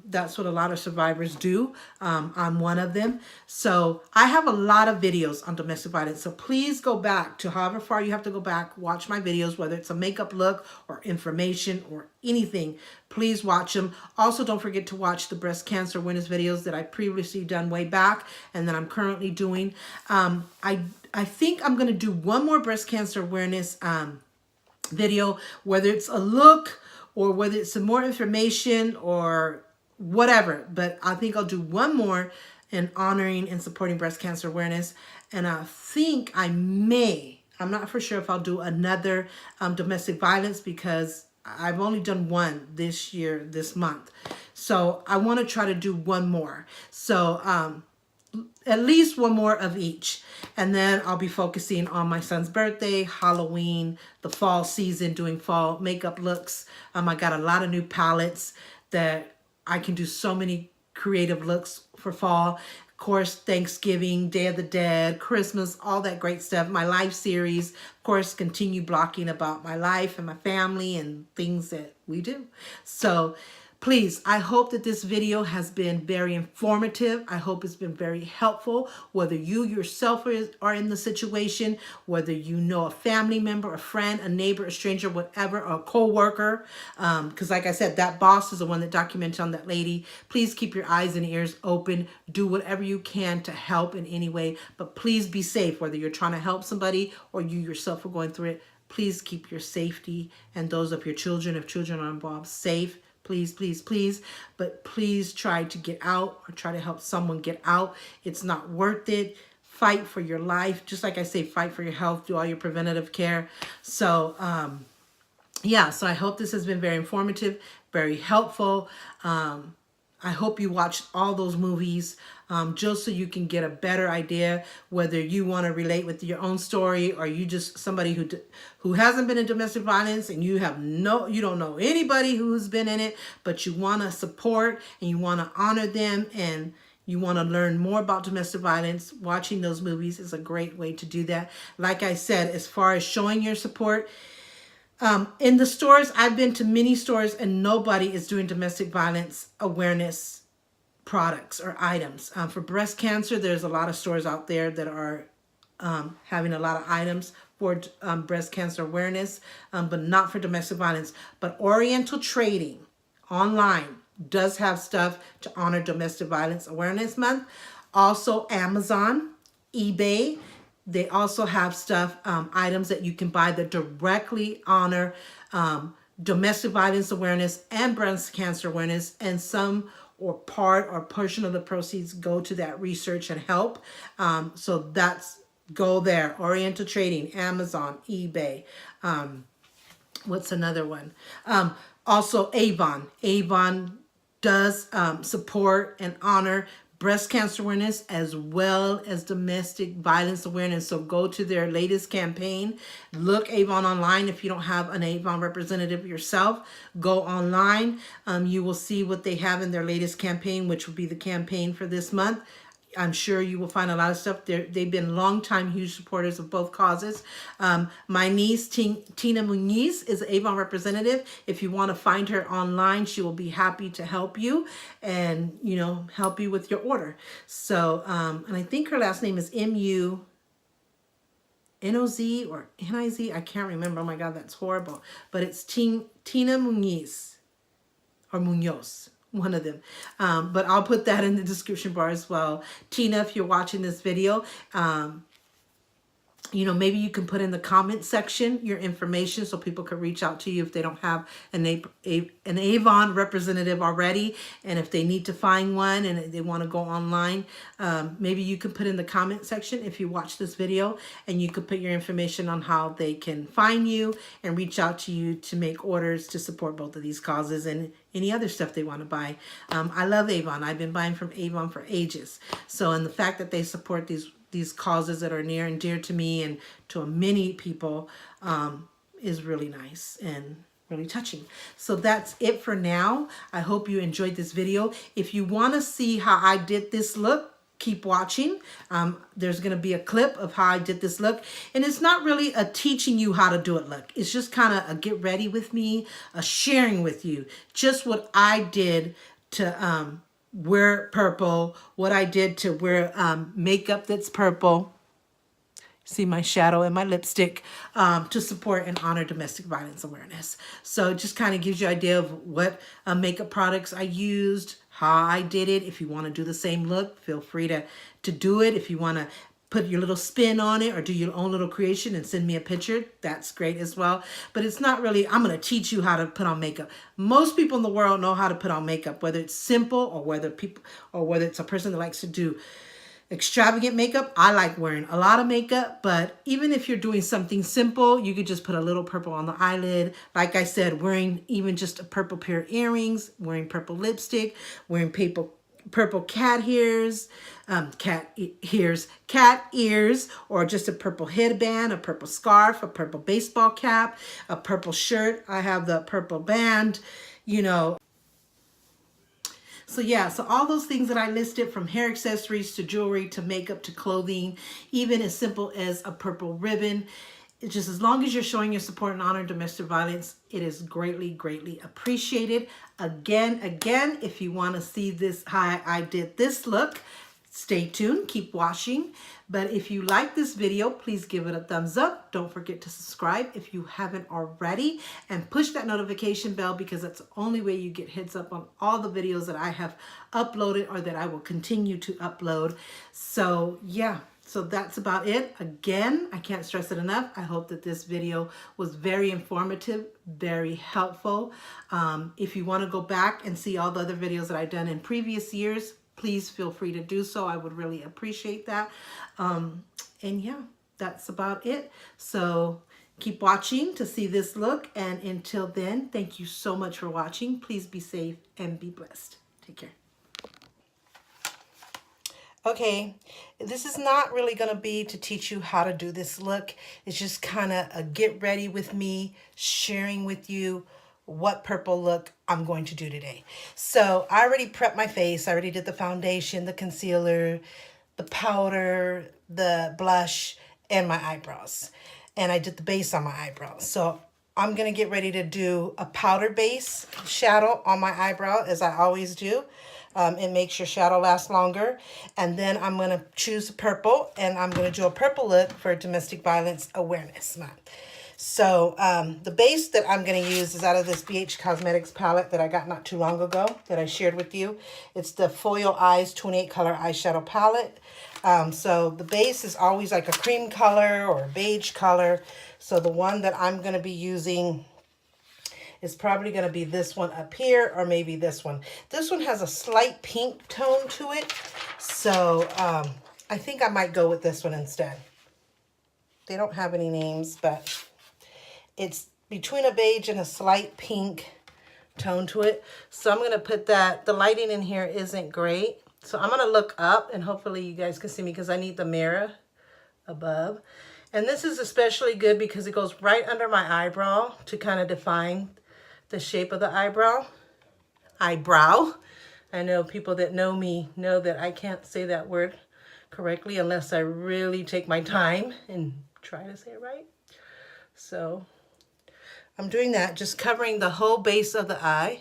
that's what a lot of survivors do. I'm one of them. So I have a lot of videos on domestic violence. So please go back to however far you have to go back, watch my videos, whether it's a makeup look or information or anything, please watch them. Also, don't forget to watch the breast cancer awareness videos that I previously done way back and that I'm currently doing. I think I'm going to do one more breast cancer awareness video, whether it's a look or whether it's some more information or whatever. But I think I'll do one more in honoring and supporting breast cancer awareness. And I think I may, I'm not for sure if I'll do another domestic violence, because I've only done one this year, this month. So I want to try to do one more. So at least one more of each. And then I'll be focusing on my son's birthday, Halloween, the fall season, doing fall makeup looks. I got a lot of new palettes that I can do so many creative looks for fall. Of course, Thanksgiving, Day of the Dead, Christmas, all that great stuff. My life series, of course, continue blocking about my life and my family and things that we do. So please, I hope that this video has been very informative. I hope it's been very helpful, whether you yourself are in the situation, whether you know a family member, a friend, a neighbor, a stranger, whatever, or a co-worker. Because like I said, that boss is the one that documented on that lady. Please keep your eyes and ears open. Do whatever you can to help in any way. But please be safe, whether you're trying to help somebody or you yourself are going through it. Please keep your safety and those of your children, if children are involved, safe. Please, please, please. But please try to get out or try to help someone get out. It's not worth it. Fight for your life. Just like I say, fight for your health. Do all your preventative care. So, yeah. So I hope this has been very informative, very helpful. I hope you watched all those movies just so you can get a better idea whether you want to relate with your own story, or you just somebody who hasn't been in domestic violence and you don't know anybody who's been in it, but you want to support and you want to honor them and you want to learn more about domestic violence. Watching those movies is a great way to do that. Like I said, as far as showing your support, in the stores, I've been to many stores and nobody is doing domestic violence awareness products or items. For breast cancer, there's a lot of stores out there that are having a lot of items for breast cancer awareness, but not for domestic violence. But Oriental Trading online does have stuff to honor Domestic Violence Awareness Month. Also Amazon, eBay. They also have stuff, items that you can buy that directly honor domestic violence awareness and breast cancer awareness, and some or part or portion of the proceeds go to that research and help. So go there. Oriental Trading, Amazon, eBay. What's another one? Also Avon. Avon does support and honor breast cancer awareness as well as domestic violence awareness. So go to their latest campaign. Look Avon online. If you don't have an Avon representative yourself, go online. You will see what they have in their latest campaign, which will be the campaign for this month. I'm sure you will find a lot of stuff. They've been longtime huge supporters of both causes. My niece, Tina Muniz, is an Avon representative. If you want to find her online, she will be happy to help you and, help you with your order. So, and I think her last name is Munoz or Niz. I can't remember. Oh my God, that's horrible. But it's Tina Muniz or Munoz. one of them. But I'll put that in the description bar as well. Tina, if you're watching this video, you know, maybe you can put in the comment section your information so people can reach out to you if they don't have an Avon representative already. And if they need to find one and they want to go online, maybe you can put in the comment section if you watch this video, and you could put your information on how they can find you and reach out to you to make orders to support both of these causes and any other stuff they want to buy. I love Avon. I've been buying from Avon for ages. So, and the fact that they support these causes that are near and dear to me and to many people is really nice and really touching. So that's it for now. I hope you enjoyed this video. If you want to see how I did this look, keep watching. There's going to be a clip of how I did this look. And it's not really a teaching you how to do it look. It's just kind of a get ready with me, a sharing with you just what I did to wear purple, what I did to wear makeup that's purple. See my shadow and my lipstick, to support and honor domestic violence awareness. So it just kind of gives you an idea of what makeup products I used, how I did it. If you want to do the same look, feel free to do it. If you want to put your little spin on it or do your own little creation and send me a picture, that's great as well. But it's not really, I'm going to teach you how to put on makeup. Most people in the world know how to put on makeup, whether it's simple or whether it's a person that likes to do extravagant makeup. I like wearing a lot of makeup, but even if you're doing something simple, you could just put a little purple on the eyelid. Like I said, wearing even just a purple pair of earrings, wearing purple lipstick, wearing purple cat ears, or just a purple headband, a purple scarf, a purple baseball cap, a purple shirt. I have the purple band, you know. So yeah, so all those things that I listed, from hair accessories to jewelry to makeup to clothing, even as simple as a purple ribbon. It's just, as long as you're showing your support and honor domestic violence, it is greatly, greatly appreciated. Again, if you want to see this, how I did this look, stay tuned, keep watching. But if you like this video, please give it a thumbs up. Don't forget to subscribe if you haven't already, and push that notification bell, because that's the only way you get heads up on all the videos that I have uploaded or that I will continue to upload. So yeah, so that's about it. Again, I can't stress it enough. I hope that this video was very informative, very helpful. If you want to go back and see all the other videos that I've done in previous years, please feel free to do so. I would really appreciate that. And yeah, that's about it. So keep watching to see this look. And until then, thank you so much for watching. Please be safe and be blessed. Take care. Okay, this is not really going to be to teach you how to do this look. It's just kind of a get ready with me, sharing with you what purple look I'm going to do today. So I already prepped my face. I already did the foundation, the concealer, the powder, the blush, and my eyebrows. And I did the base on my eyebrows. So I'm going to get ready to do a powder base shadow on my eyebrow, as I always do. It makes your shadow last longer. And then I'm going to choose purple, and I'm going to do a purple look for Domestic Violence Awareness Month. So the base that I'm going to use is out of this BH Cosmetics palette that I got not too long ago that I shared with you. It's the Foil Eyes 28 color eyeshadow palette. So the base is always like a cream color or a beige color. So the one that I'm going to be using is probably going to be this one up here, or maybe this one. This one has a slight pink tone to it. So I think I might go with this one instead. They don't have any names, but it's between a beige and a slight pink tone to it. So I'm going to put that. The lighting in here isn't great. So I'm going to look up, and hopefully you guys can see me, because I need the mirror above. And this is especially good because it goes right under my eyebrow to kind of define the shape of the eyebrow. I know people that know me know that I can't say that word correctly unless I really take my time and try to say it right. So I'm doing that, just covering the whole base of the eye,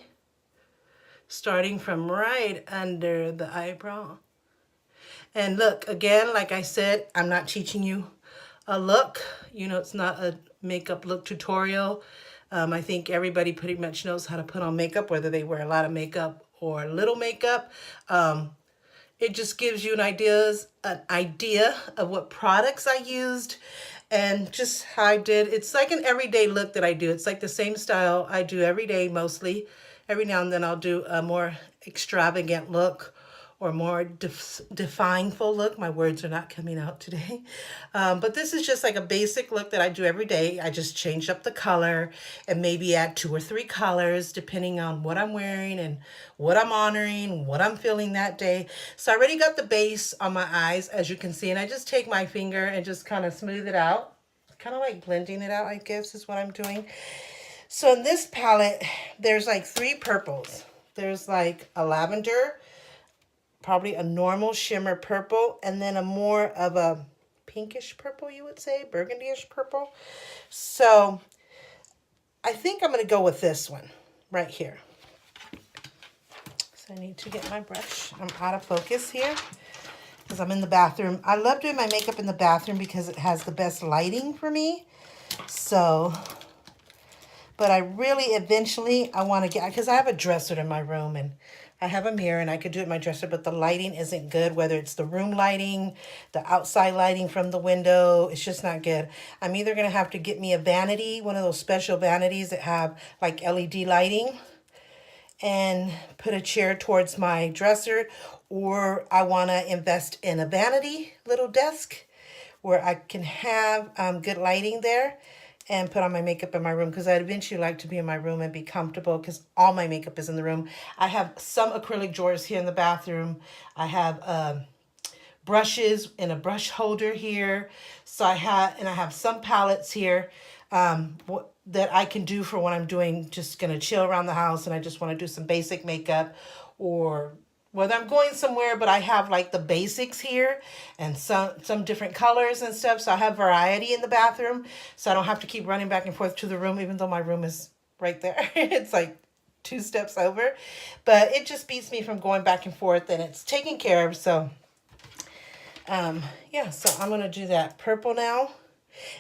starting from right under the eyebrow. And look, again, like I said, I'm not teaching you a look. You know, it's not a makeup look tutorial. I think everybody pretty much knows how to put on makeup, whether they wear a lot of makeup or little makeup. It just gives you an idea of what products I used and just how I did. It's like an everyday look that I do. It's like the same style I do every day mostly. Every now and then I'll do a more extravagant look or more defying full look. My words are not coming out today. But this is just like a basic look that I do every day. I just change up the color and maybe add 2 or 3 colors depending on what I'm wearing and what I'm honoring, what I'm feeling that day. So I already got the base on my eyes, as you can see, and I just take my finger and just kind of smooth it out. Kind of like blending it out, I guess is what I'm doing. So in this palette, there's like 3 purples. There's like a lavender, probably a normal shimmer purple, and then a more of a pinkish purple, you would say, burgundy-ish purple. So I think I'm going to go with this one right here. So I need to get my brush. I'm out of focus here because I'm in the bathroom. I love doing my makeup in the bathroom because it has the best lighting for me. So, but I really eventually, I want to get, because I have a dresser in my room and I have a mirror and I could do it in my dresser, but the lighting isn't good, whether it's the room lighting, the outside lighting from the window, it's just not good. I'm either going to have to get me a vanity, one of those special vanities that have like LED lighting, and put a chair towards my dresser, or I want to invest in a vanity little desk where I can have good lighting there and put on my makeup in my room, because I'd eventually like to be in my room and be comfortable because all my makeup is in the room. I have some acrylic drawers here in the bathroom. I have brushes and a brush holder here. So I have some palettes here that I can do for when I'm doing, just going to chill around the house and I just want to do some basic makeup, or whether I'm going somewhere, but I have like the basics here and some different colors and stuff. So I have variety in the bathroom. So I don't have to keep running back and forth to the room, even though my room is right there. It's like 2 steps over. But it just beats me from going back and forth, and it's taken care of. So, yeah, so I'm going to do that purple now.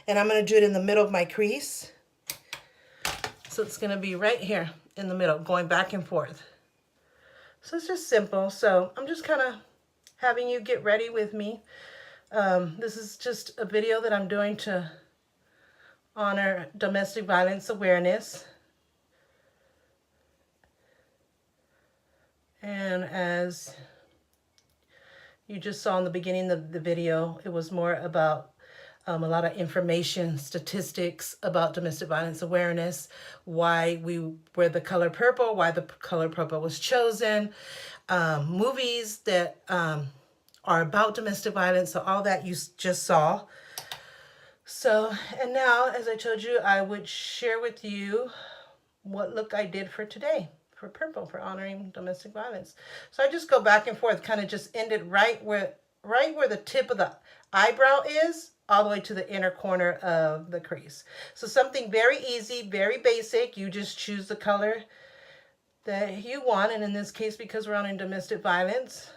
And I'm going to do it in the middle of my crease. So it's going to be right here in the middle, going back and forth. So it's just simple. So I'm just kind of having you get ready with me. This is just a video that I'm doing to honor domestic violence awareness. And as you just saw in the beginning of the video, it was more about a lot of information, statistics about domestic violence awareness, why we wear the color purple, why the color purple was chosen, movies that are about domestic violence, so all that you just saw. So, and now, as I told you, I would share with you what look I did for today, for purple, for honoring domestic violence. So I just go back and forth, kind of just end it right where the tip of the eyebrow is, all the way to the inner corner of the crease. So something very easy, very basic. You just choose the color that you want. And in this case, because we're on domestic violence,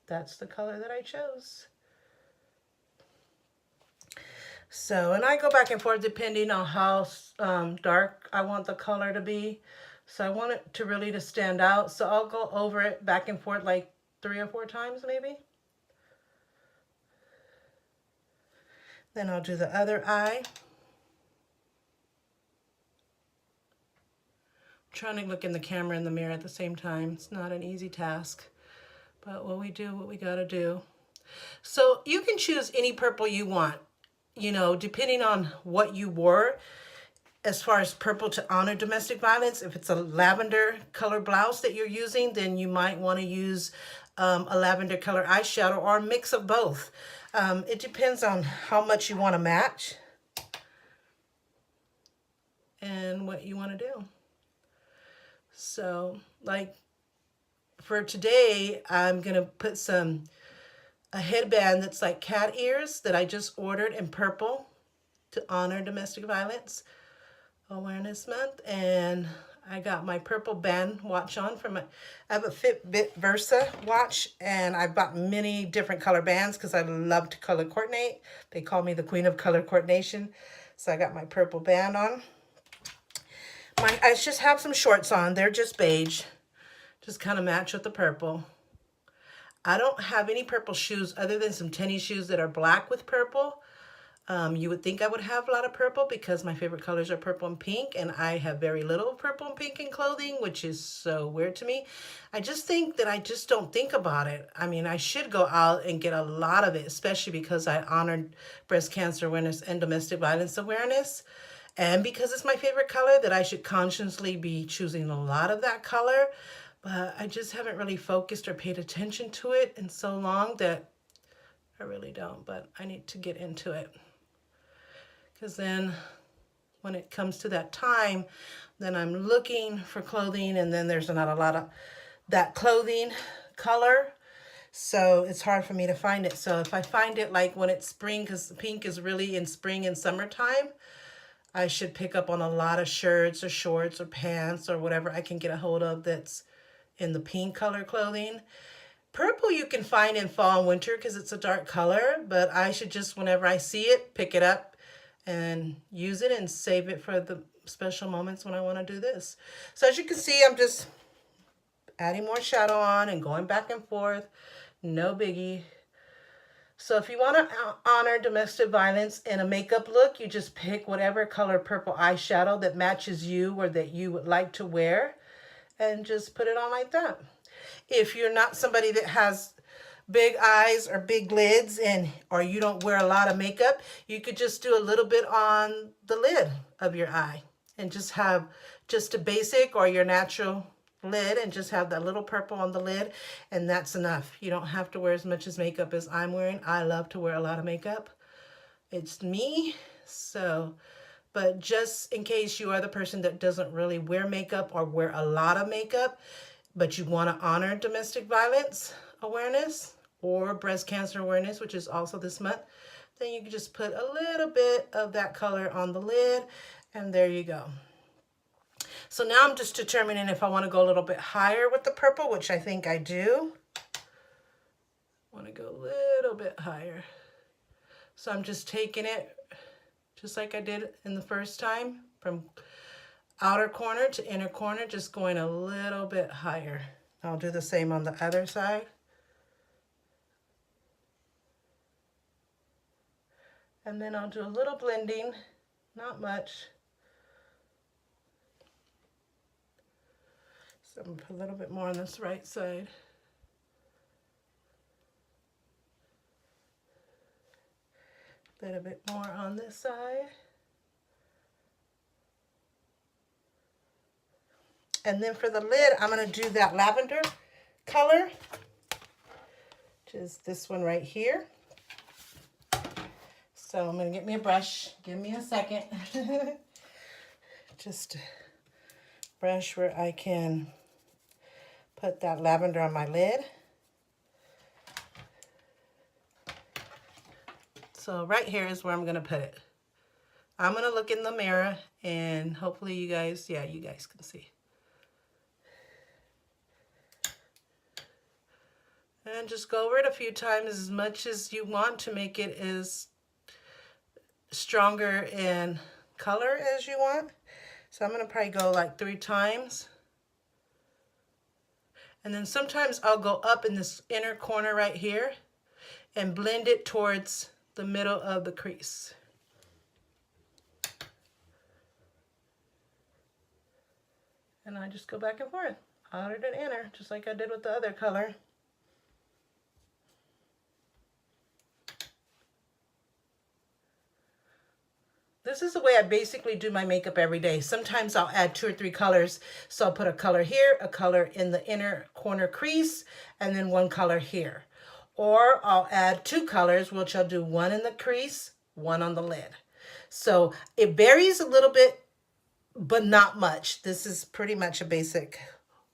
that's the color that I chose. So, and I go back and forth depending on how dark I want the color to be. So I want it to really stand out. So I'll go over it back and forth like 3 or 4 times maybe. Then I'll do the other eye. I'm trying to look in the camera and the mirror at the same time. It's not an easy task, but what we do, what we gotta do. So you can choose any purple you want, you know, depending on what you wore. As far as purple to honor domestic violence, if it's a lavender color blouse that you're using, then you might want to use a lavender color eyeshadow or a mix of both. It depends on how much you want to match and what you want to do. So, like for today, I'm going to put a headband that's like cat ears that I just ordered in purple to honor domestic violence awareness month. And I got my purple band watch on from I have a Fitbit Versa watch, and I bought many different color bands because I love to color coordinate. They call me the queen of color coordination. So I got my purple band on. I just have some shorts on. They're just beige, Just kind of match with the purple. I don't have any purple shoes other than some tennis shoes that are black with purple. You would think I would have a lot of purple because my favorite colors are purple and pink, and I have very little purple and pink in clothing, which is so weird to me. I just think that I just don't think about it. I mean, I should go out and get a lot of it, especially because I honored breast cancer awareness and domestic violence awareness. And because it's my favorite color, that I should consciously be choosing a lot of that color. But I just haven't really focused or paid attention to it in so long that I really don't. But I need to get into it. Because then when it comes to that time, then I'm looking for clothing, and then there's not a lot of that clothing color. So it's hard for me to find it. So if I find it like when it's spring, because pink is really in spring and summertime, I should pick up on a lot of shirts or shorts or pants or whatever I can get a hold of that's in the pink color clothing. Purple you can find in fall and winter because it's a dark color, but I should just, whenever I see it, pick it up and use it and save it for the special moments when I want to do this. So as you can see, I'm just adding more shadow on and going back and forth. No biggie. So if you want to honor domestic violence in a makeup look, you just pick whatever color purple eyeshadow that matches you or that you would like to wear and just put it on like that. If you're not somebody that has big eyes or big lids, or you don't wear a lot of makeup, you could just do a little bit on the lid of your eye and just have just a basic or your natural lid and just have that little purple on the lid, and that's enough. You don't have to wear as much as makeup as I'm wearing. I love to wear a lot of makeup. It's me. So, but just in case you are the person that doesn't really wear makeup or wear a lot of makeup, but you want to honor domestic violence awareness or breast cancer awareness, which is also this month, then you can just put a little bit of that color on the lid, and there you go. So now I'm just determining if I want to go a little bit higher with the purple, which I think I do. I want to go a little bit higher. So I'm just taking it just like I did in the first time, from outer corner to inner corner, just going a little bit higher. I'll do the same on the other side. And then I'll do a little blending, not much. So I'm going to put a little bit more on this right side. A little bit more on this side. And then for the lid, I'm going to do that lavender color, which is this one right here. So I'm going to get me a brush. Give me a second. Just a brush where I can put that lavender on my lid. So right here is where I'm going to put it. I'm going to look in the mirror, and hopefully you guys, yeah, you guys can see. And just go over it a few times, as much as you want, to make it as stronger in color as you want. So I'm going to probably go like 3 times. And then sometimes I'll go up in this inner corner right here and blend it towards the middle of the crease. And I just go back and forth, outer and inner, just like I did with the other color. This is the way I basically do my makeup every day. Sometimes I'll add 2 or 3 colors. So I'll put a color here, a color in the inner corner crease, and then 1 color here. Or I'll add 2 colors, which I'll do 1 in the crease, 1 on the lid. So it varies a little bit, but not much. This is pretty much a basic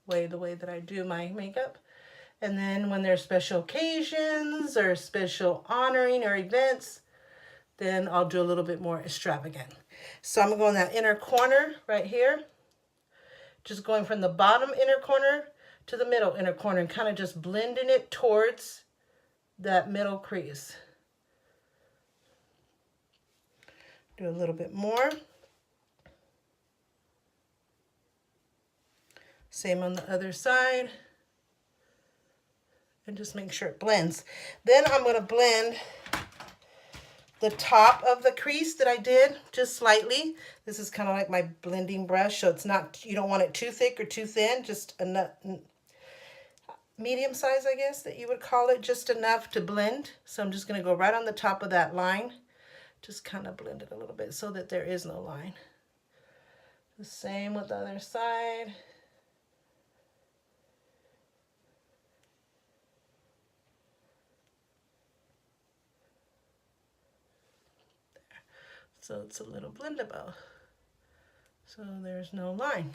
way, the way that I do my makeup. And then when there's special occasions or special honoring or events, then I'll do a little bit more extravagant. So I'm going to go in that inner corner right here, just going from the bottom inner corner to the middle inner corner and kind of just blending it towards that middle crease. Do a little bit more. Same on the other side. And just make sure it blends. Then I'm going to blend the top of the crease that I did just slightly. This is kind of like my blending brush, so it's not, you don't want it too thick or too thin, just enough, medium size, I guess that you would call it, just enough to blend. So I'm just going to go right on the top of that line, just kind of blend it a little bit so that there is no line. The same with the other side. So it's a little blendable. So there's no line.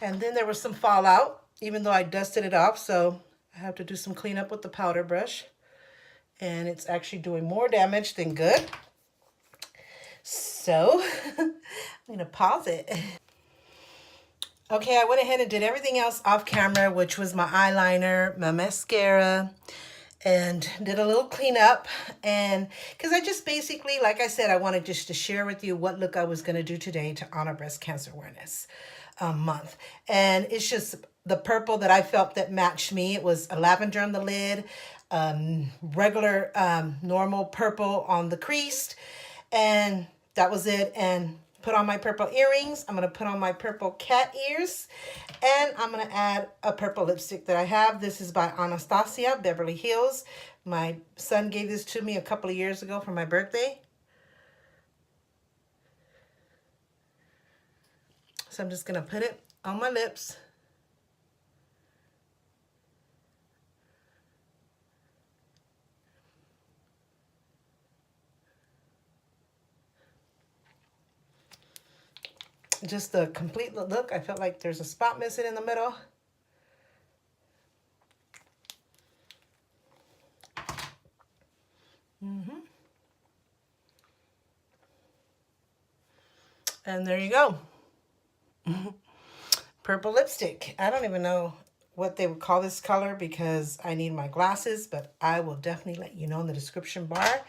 And then there was some fallout, even though I dusted it off. So I have to do some cleanup with the powder brush. And it's actually doing more damage than good. So I'm going to pause it. Okay, I went ahead and did everything else off camera, which was my eyeliner, my mascara, and did a little cleanup. And because I just basically, like I said, I wanted just to share with you what look I was going to do today to honor Breast Cancer Awareness Month. And it's just the purple that I felt that matched me. It was a lavender on the lid, regular normal purple on the crease, and that was it. And put on my purple earrings. I'm going to put on my purple cat ears, and I'm going to add a purple lipstick that I have. This is by Anastasia, Beverly Hills. My son gave this to me a couple of years ago for my birthday. So I'm just going to put it on my lips. Just the complete look. I felt like there's a spot missing in the middle. And there you go. Purple lipstick. I don't even know what they would call this color because I need my glasses, but I will definitely let you know in the description bar.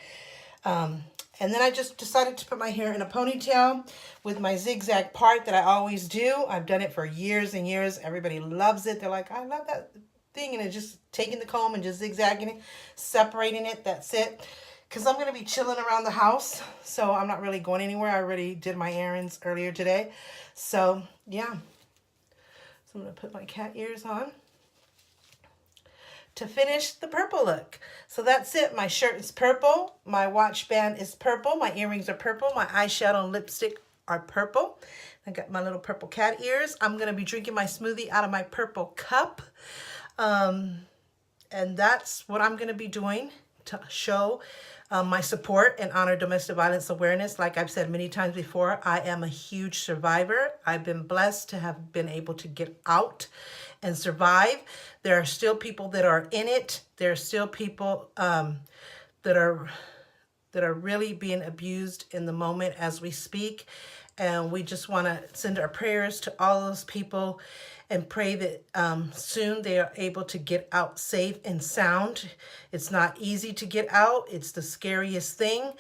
And then I just decided to put my hair in a ponytail with my zigzag part that I always do. I've done it for years and years. Everybody loves it. They're like, I love that thing. And it's just taking the comb and just zigzagging it, separating it. That's it. Because I'm going to be chilling around the house. So I'm not really going anywhere. I already did my errands earlier today. So, yeah. So I'm going to put my cat ears on to finish the purple look. So that's it. My shirt is purple. My watch band is purple. My earrings are purple. My eyeshadow and lipstick are purple. I got my little purple cat ears. I'm going to be drinking my smoothie out of my purple cup. And that's what I'm going to be doing to show my support and honor domestic violence awareness. Like I've said many times before, I am a huge survivor. I've been blessed to have been able to get out and survive. There are still people that are in it. There are still people that are really being abused in the moment as we speak. And we just want to send our prayers to all those people and pray that soon they are able to get out safe and sound. It's not easy to get out. It's the scariest thing.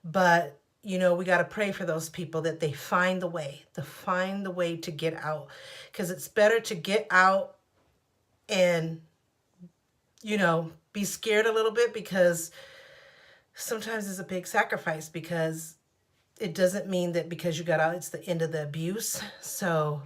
But, you know, we got to pray for those people that they find the way, to get out. Because it's better to get out and, you know, be scared a little bit, because sometimes it's a big sacrifice, because it doesn't mean that because you got out, it's the end of the abuse. So,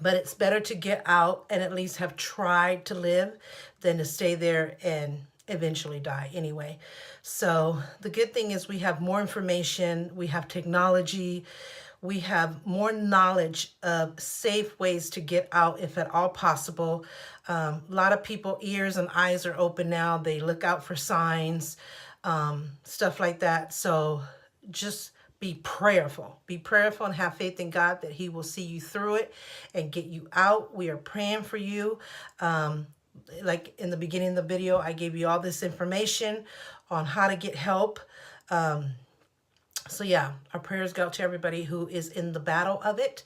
but it's better to get out and at least have tried to live than to stay there and eventually die anyway. So the good thing is we have more information, we have technology, we have more knowledge of safe ways to get out if at all possible. A lot of people, ears and eyes are open now. They look out for signs, stuff like that. So just be prayerful. Be prayerful and have faith in God that He will see you through it and get you out. We are praying for you. Like in the beginning of the video, I gave you all this information on how to get help. So yeah, our prayers go out to everybody who is in the battle of it.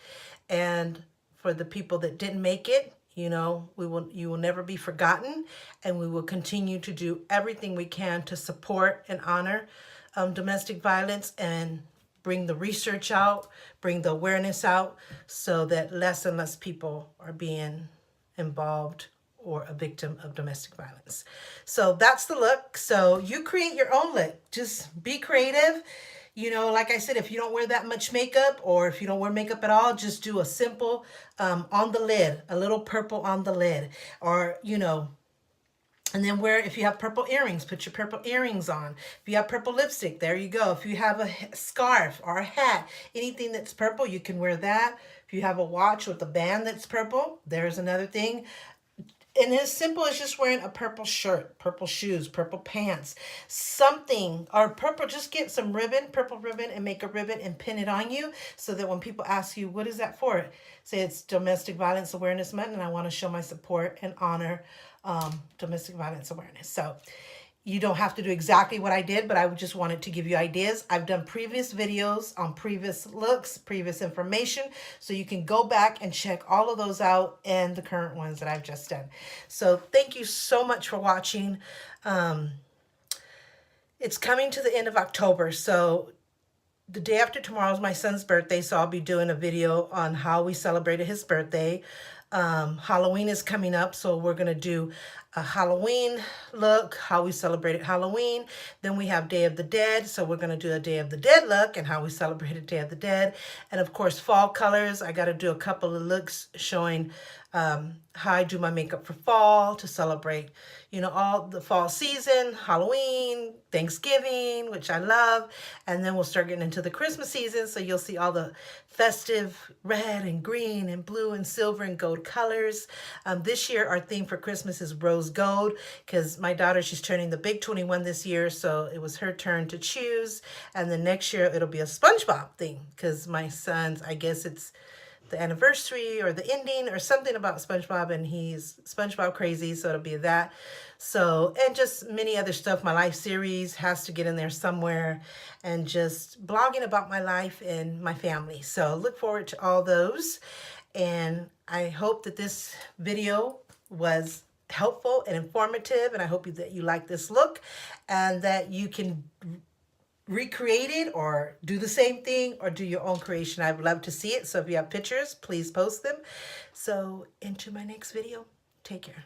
And for the people that didn't make it, you know, you will never be forgotten, and we will continue to do everything we can to support and honor domestic violence and bring the research out, bring the awareness out, so that less and less people are being involved or a victim of domestic violence. So that's the look. So you create your own look. Just be creative. You know, like I said, if you don't wear that much makeup, or if you don't wear makeup at all, just do a simple on the lid, a little purple on the lid, or, you know, and then wear, if you have purple earrings, put your purple earrings on. If you have purple lipstick, there you go. If you have a scarf or a hat, anything that's purple, you can wear that. If you have a watch with a band that's purple, there's another thing. And as simple as just wearing a purple shirt, purple shoes, purple pants, something, or purple, just get some ribbon, purple ribbon, and make a ribbon and pin it on you, so that when people ask you, what is that for? Say it's Domestic Violence Awareness Month, and I want to show my support and honor domestic violence awareness. So you don't have to do exactly what I did, but I just wanted to give you ideas. I've done previous videos on previous looks, previous information, so you can go back and check all of those out and the current ones that I've just done. So thank you so much for watching. It's coming to the end of October, so the day after tomorrow is my son's birthday, so I'll be doing a video on how we celebrated his birthday. Halloween is coming up, so we're going to do a Halloween look, how we celebrated Halloween. Then we have Day of the Dead, so we're going to do a Day of the Dead look and how we celebrated Day of the Dead. And of course, fall colors. I got to do a couple of looks showing how I do my makeup for fall to celebrate, you know, all the fall season, Halloween, Thanksgiving, which I love. And then we'll start getting into the Christmas season, so you'll see all the festive red and green and blue and silver and gold colors. This year, our theme for Christmas is rose gold, because my daughter, she's turning the big 21 this year, so it was her turn to choose. And then next year, it'll be a SpongeBob theme, because my son's, I guess it's the anniversary or the ending or something about SpongeBob, and he's SpongeBob crazy, so it'll be that. So, and just many other stuff. My life series has to get in there somewhere, and just blogging about my life and my family. So look forward to all those, and I hope that this video was helpful and informative, and I hope that you like this look, and that you can recreate it or do the same thing or do your own creation. I'd love to see it. So if you have pictures, please post them. So into my next video. Take care.